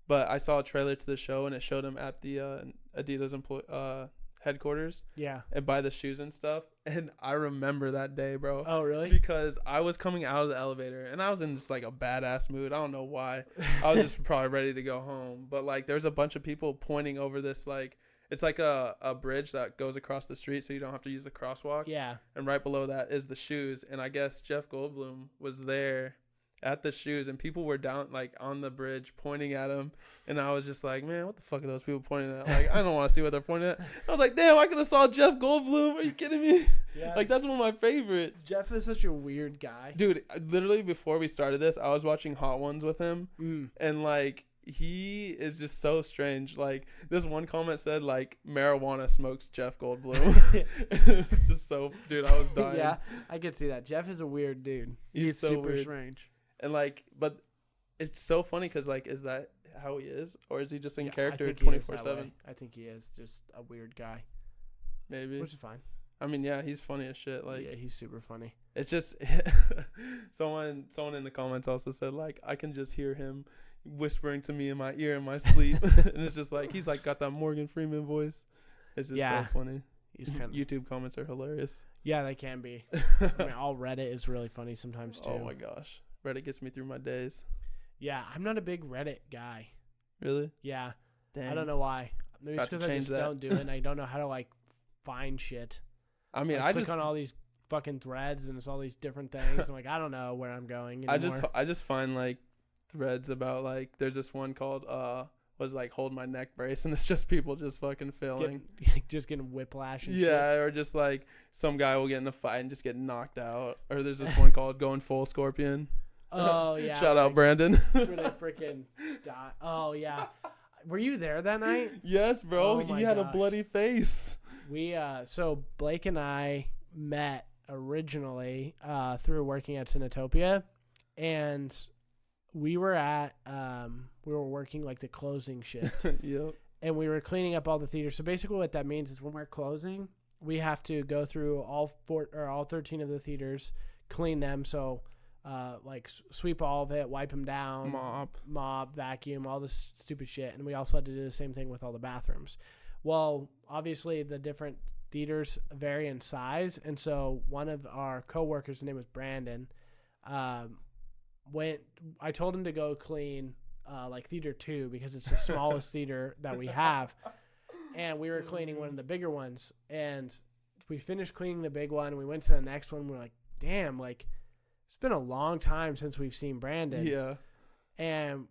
But I saw a trailer to the show, and it showed him at the Adidas headquarters. Yeah. And buy the shoes and stuff. And I remember that day, bro. Oh, really? Because I was coming out of the elevator, and I was in just like a badass mood. I don't know why. I was just probably ready to go home. But like, there's a bunch of people pointing over this like. It's like a bridge that goes across the street, so you don't have to use the crosswalk. Yeah. And right below that is the shoes. And I guess Jeff Goldblum was there at the shoes, and people were down like on the bridge pointing at him. And I was just like, man, what the fuck are those people pointing at? Like, I don't want to see what they're pointing at. I was like, damn, I could have saw Jeff Goldblum. Are you kidding me? Yeah. Like, that's one of my favorites. Jeff is such a weird guy. Dude, literally before we started this, I was watching Hot Ones with him. And like, he is just so strange. Like, this one comment said like marijuana smokes Jeff Goldblum. It's just so, dude, I was dying. Yeah, I could see that. Jeff is a weird dude. He's so super weird. Strange. And like, but it's so funny because like, is that how he is, or is he just in character 24/7? I think he is just a weird guy. Maybe, which is fine. I mean, yeah, he's funny as shit. Like, yeah, he's super funny. It's just someone in the comments also said like, I can just hear him whispering to me in my ear in my sleep. And it's just like, he's like got that Morgan Freeman voice. It's just so funny. He's kind of YouTube comments are hilarious. Yeah, they can be. I mean, all Reddit is really funny sometimes too. Oh my gosh, Reddit gets me through my days. Yeah, I'm not a big Reddit guy. Really? Yeah. Dang. I don't know why. Maybe it's Got to because I change just that. don't do it and I don't know how to like find shit. I mean, Like, I click just on all these fucking threads and it's all these different things. I'm like, I don't know where I'm going anymore. I just find like threads about like there's this one called was like hold my neck brace, and it's just people just fucking failing. Just getting whiplash and Yeah, shit. or just like some guy will get in a fight and just get knocked out. Or there's this one called going full scorpion. Oh yeah. Shout out Brandon. Where they freaking die. Oh yeah. Were you there that night? Yes, bro. Oh, my he had a gosh. bloody face. We so Blake and I met originally through working at Cinetopia, and we were working like the closing shift. Yep. And we were cleaning up all the theaters. So basically what that means is when we're closing, we have to go through all 13 of the theaters, clean them. So like sweep all of it, wipe them down, mop, vacuum, all this stupid shit. And we also had to do the same thing with all the bathrooms. Well, obviously the different theaters vary in size. And so one of our coworkers, his name was Brandon, I told him to go clean like theater 2 because it's the smallest theater that we have, and we were cleaning one of the bigger ones, and we finished cleaning the big one. We went to the next one. We're like, damn, like it's been a long time since we've seen Brandon. Yeah. And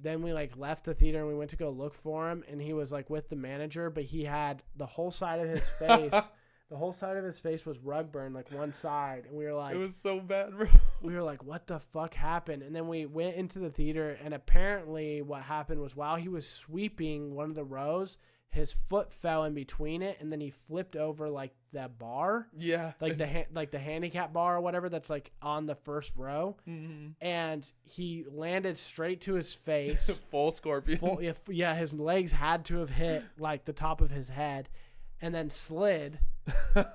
then we like left the theater and we went to go look for him, and he was like with the manager, but he had the whole side of his face. The whole side of his face was rug burn, like one side. And we were like... It was so bad, bro. We were like, what the fuck happened? And then we went into the theater, and apparently what happened was while he was sweeping one of the rows, his foot fell in between it, and then he flipped over like that bar. Yeah. Like the handicap bar or whatever that's like on the first row. Mm-hmm. And he landed straight to his face. Full scorpion. Yeah, his legs had to have hit like the top of his head, and then slid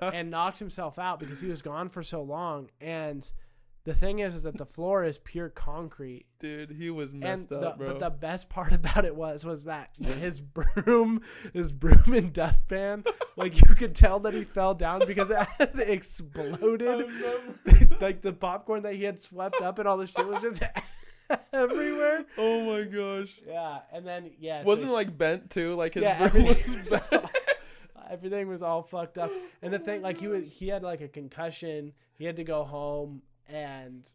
and knocked himself out because he was gone for so long. And the thing is that the floor is pure concrete. Dude, he was messed up, bro. But the best part about it was that his broom and dustpan, like you could tell that he fell down because it had exploded. Like the popcorn that he had swept up and all the shit was just everywhere. Oh my gosh. Yeah, and then wasn't it like bent too? Like his broom everything was bent. Everything was all fucked up. And the thing, like he had like a concussion. He had to go home, and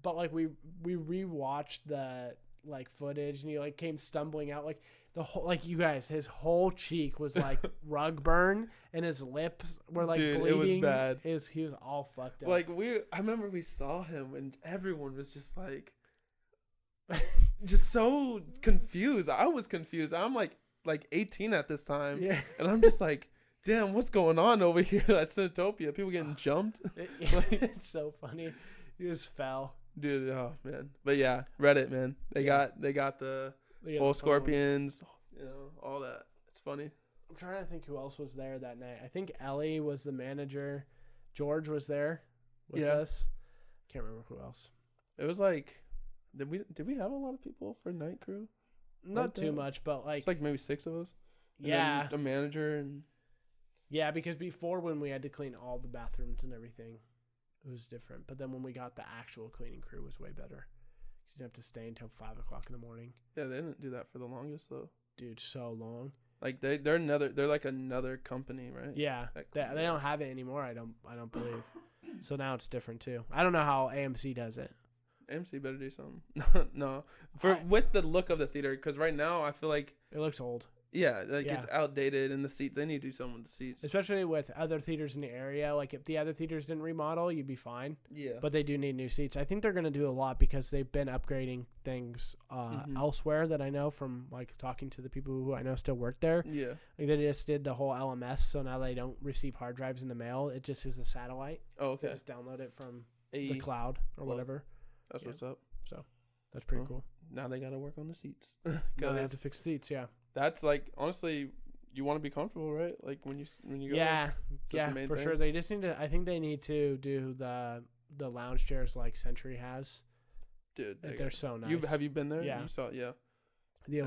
but like we rewatched the like footage, and he like came stumbling out, like the whole, like you guys, his whole cheek was like rug burn, and his lips were like bleeding. It was bad. He was all fucked up. Like I remember we saw him, and everyone was just like, just so confused. I was confused. I'm like 18 at this time, yeah. And I'm just like, damn, what's going on over here at Cinetopia? People getting jumped. It's so funny. He just fell, dude. Oh man, but yeah, Reddit, man. They got the full scorpions, you know, all that. It's funny. I'm trying to think who else was there that night. I think Ellie was the manager. George was there with us. Can't remember who else. It was like, did we have a lot of people for night crew? Not too much, but like it's like maybe 6 of us. And yeah, a manager and yeah, because before when we had to clean all the bathrooms and everything, it was different. But then when we got the actual cleaning crew, it was way better. You didn't have to stay until 5 o'clock in the morning. Yeah, they didn't do that for the longest though. Dude, so long. Like they're like another company, right? Yeah, they don't have it anymore. I don't believe. So now it's different too. I don't know how AMC does it. AMC better do something. No, with the look of the theater, because right now I feel like it looks old. Yeah, it's outdated, and the seats, they need to do something with the seats. Especially with other theaters in the area. Like if the other theaters didn't remodel, you'd be fine. Yeah. But they do need new seats. I think they're going to do a lot because they've been upgrading things elsewhere that I know from like talking to the people who I know still work there. Yeah. Like they just did the whole LMS, so now they don't receive hard drives in the mail. It just is a satellite. Oh, okay. You just download it from the cloud or whatever. That's what's up. So that's pretty cool. Now they got to work on the seats. Now they have to fix seats, yeah. That's like, honestly, you want to be comfortable, right? Like when you go. Yeah, so yeah, for sure. They just need to. I think they need to do the lounge chairs like Century has. Dude, they're so nice. Have you been there? Yeah. You saw, yeah. The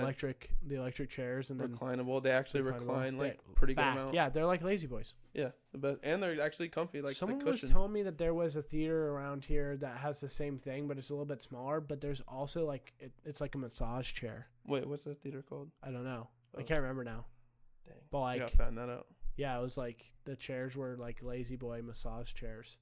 electric chairs and then reclinable. They actually recline like They- pretty good back. amount. Yeah, they're like lazy boys. Yeah, and they're actually comfy. Like Someone the was cushion. telling me that there was a theater around here that has the same thing, but it's a little bit smaller. But there's also like it's like a massage chair. Wait, what's that theater called? I don't know. I Oh. can't remember now. Dang, But I like, gotta find that out. yeah, it was like the chairs were like lazy boy massage chairs.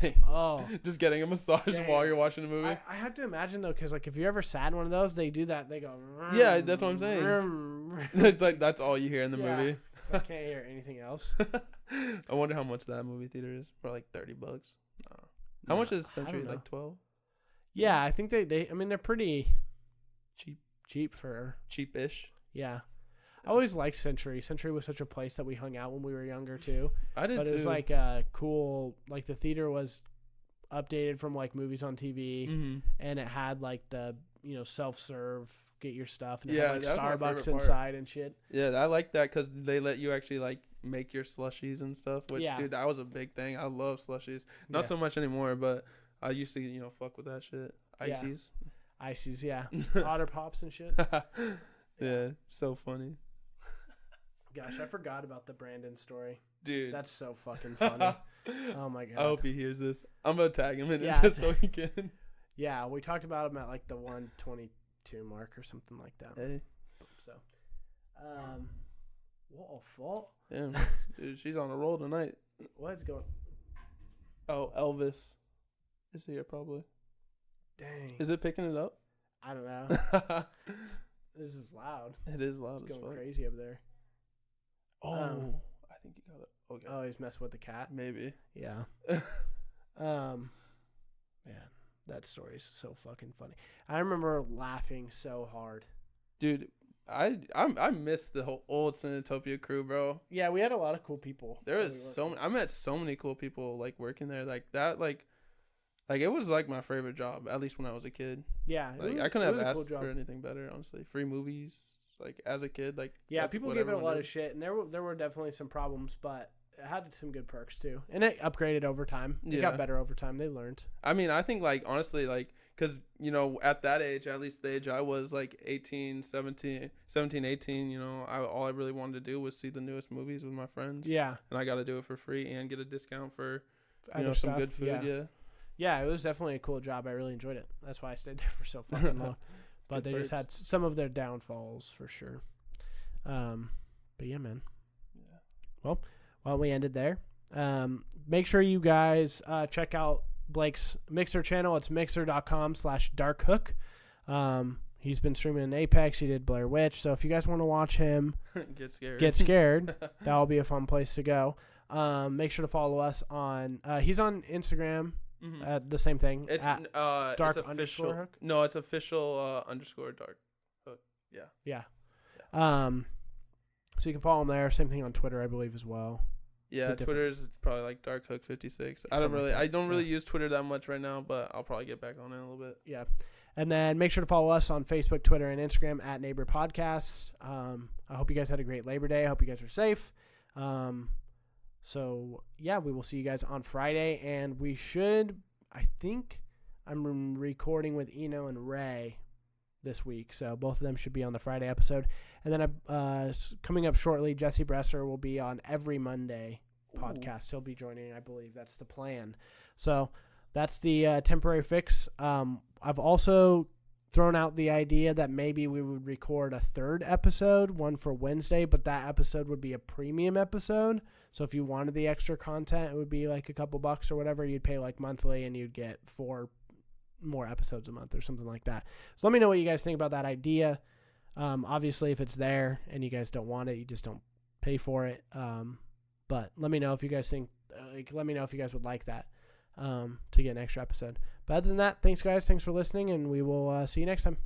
Dang. Oh, Just getting a massage Dang. while you're watching a movie. I have to imagine though, because like if you ever sat in one of those, they do that. They go. Yeah, that's what I'm saying. saying. Like that's all you hear in the Yeah. movie. I can't hear anything else. I wonder how much that movie theater is. For like $30. No. How much is I don't Century? know. Like 12? Yeah, I think they. I mean, they're pretty Cheap. cheap for. Cheapish. Yeah. I always liked Century. Century was such a place that we hung out when we were younger too. I did But too. it was like cool. Like the theater was updated from like movies on TV, Mm-hmm. and it had like the self-serve, get your stuff, and it Yeah, had like that was my Starbucks favorite part. inside and shit. Yeah, I like that because they let you actually like make your slushies and stuff. Which, Yeah. dude, that was a big thing. I love slushies. Not Yeah. so much anymore, but I used to, fuck with that shit. Yeah. Ices. Ices, yeah, Otter Pops and shit. Yeah, so funny, Gosh, I forgot about the Brandon story. dude. That's so fucking funny. Oh my god. I hope he hears this. I'm gonna tag him in Yeah. it just so he can. Yeah, we talked about him at like the 122 mark or something like that. Hey, So, what a fault. damn, dude, she's on a roll tonight. What is going? Oh, Elvis is here probably. Dang. Is it picking it up? I don't know. This is loud. It is loud It's as going fuck. crazy up there. Oh, I think you got it. Okay, Oh, he's messing with the cat. maybe. Yeah. Man, that story is so fucking funny. I remember laughing so hard. Dude, I miss the whole old Cinetopia crew, bro. Yeah, we had a lot of cool people. There that is we worked so with. many. I met so many cool people like working there, like that, like it was like my favorite job, at least when I was a kid. Yeah, Like I couldn't have a asked cool job. for anything better, honestly. Free movies, like as a kid, like Yeah, that's people what gave it a everyone lot did. of shit, and there were definitely some problems, but it had some good perks too, and it upgraded over time. It Yeah. got better over time. They learned. I mean, I think like honestly, like because at that age, at least the age I was like 18, 17, 18, all I really wanted to do was see the newest movies with my friends. Yeah, And I got to do it for free and get a discount for other some stuff, good food. Yeah. Yeah, it was definitely a cool job. I really enjoyed it. That's why I stayed there for so fucking long. But Good they just perks. had some of their downfalls for sure. But yeah, man. Yeah. Well, why don't we end it there? Make sure you guys check out Blake's Mixer channel. It's mixer.com/darkhook. He's been streaming in Apex. He did Blair Witch. So if you guys want to watch him Get scared. get scared, that'll be a fun place to go. Make sure to follow us on. He's on Instagram. Mhm. The same thing. It's at dark it's official. _ hook? No, it's official _ dark hook. Yeah. Yeah. So you can follow him there. Same thing on Twitter, I believe, as well. Yeah, different- Twitter's probably like Darkhook56. Something like that. I don't really Yeah. use Twitter that much right now, but I'll probably get back on it in a little bit. Yeah. And then make sure to follow us on Facebook, Twitter, and Instagram at Neighbor Podcasts. I hope you guys had a great Labor Day. I hope you guys were safe. So, yeah, we will see you guys on Friday. And we should, I think I'm recording with Eno and Ray this week. So both of them should be on the Friday episode. And then coming up shortly, Jesse Bresser will be on every Monday podcast. He'll be joining, I believe. That's the plan. So that's the temporary fix. I've also thrown out the idea that maybe we would record a third episode, one for Wednesday, but that episode would be a premium episode. So if you wanted the extra content, it would be like a couple bucks or whatever. You'd pay like monthly and you'd get 4 more episodes a month or something like that. So let me know what you guys think about that idea. Obviously, if it's there and you guys don't want it, you just don't pay for it. But let me know if you guys think, let me know if you guys would like that to get an extra episode. But other than that, thanks guys. Thanks for listening, and we will see you next time.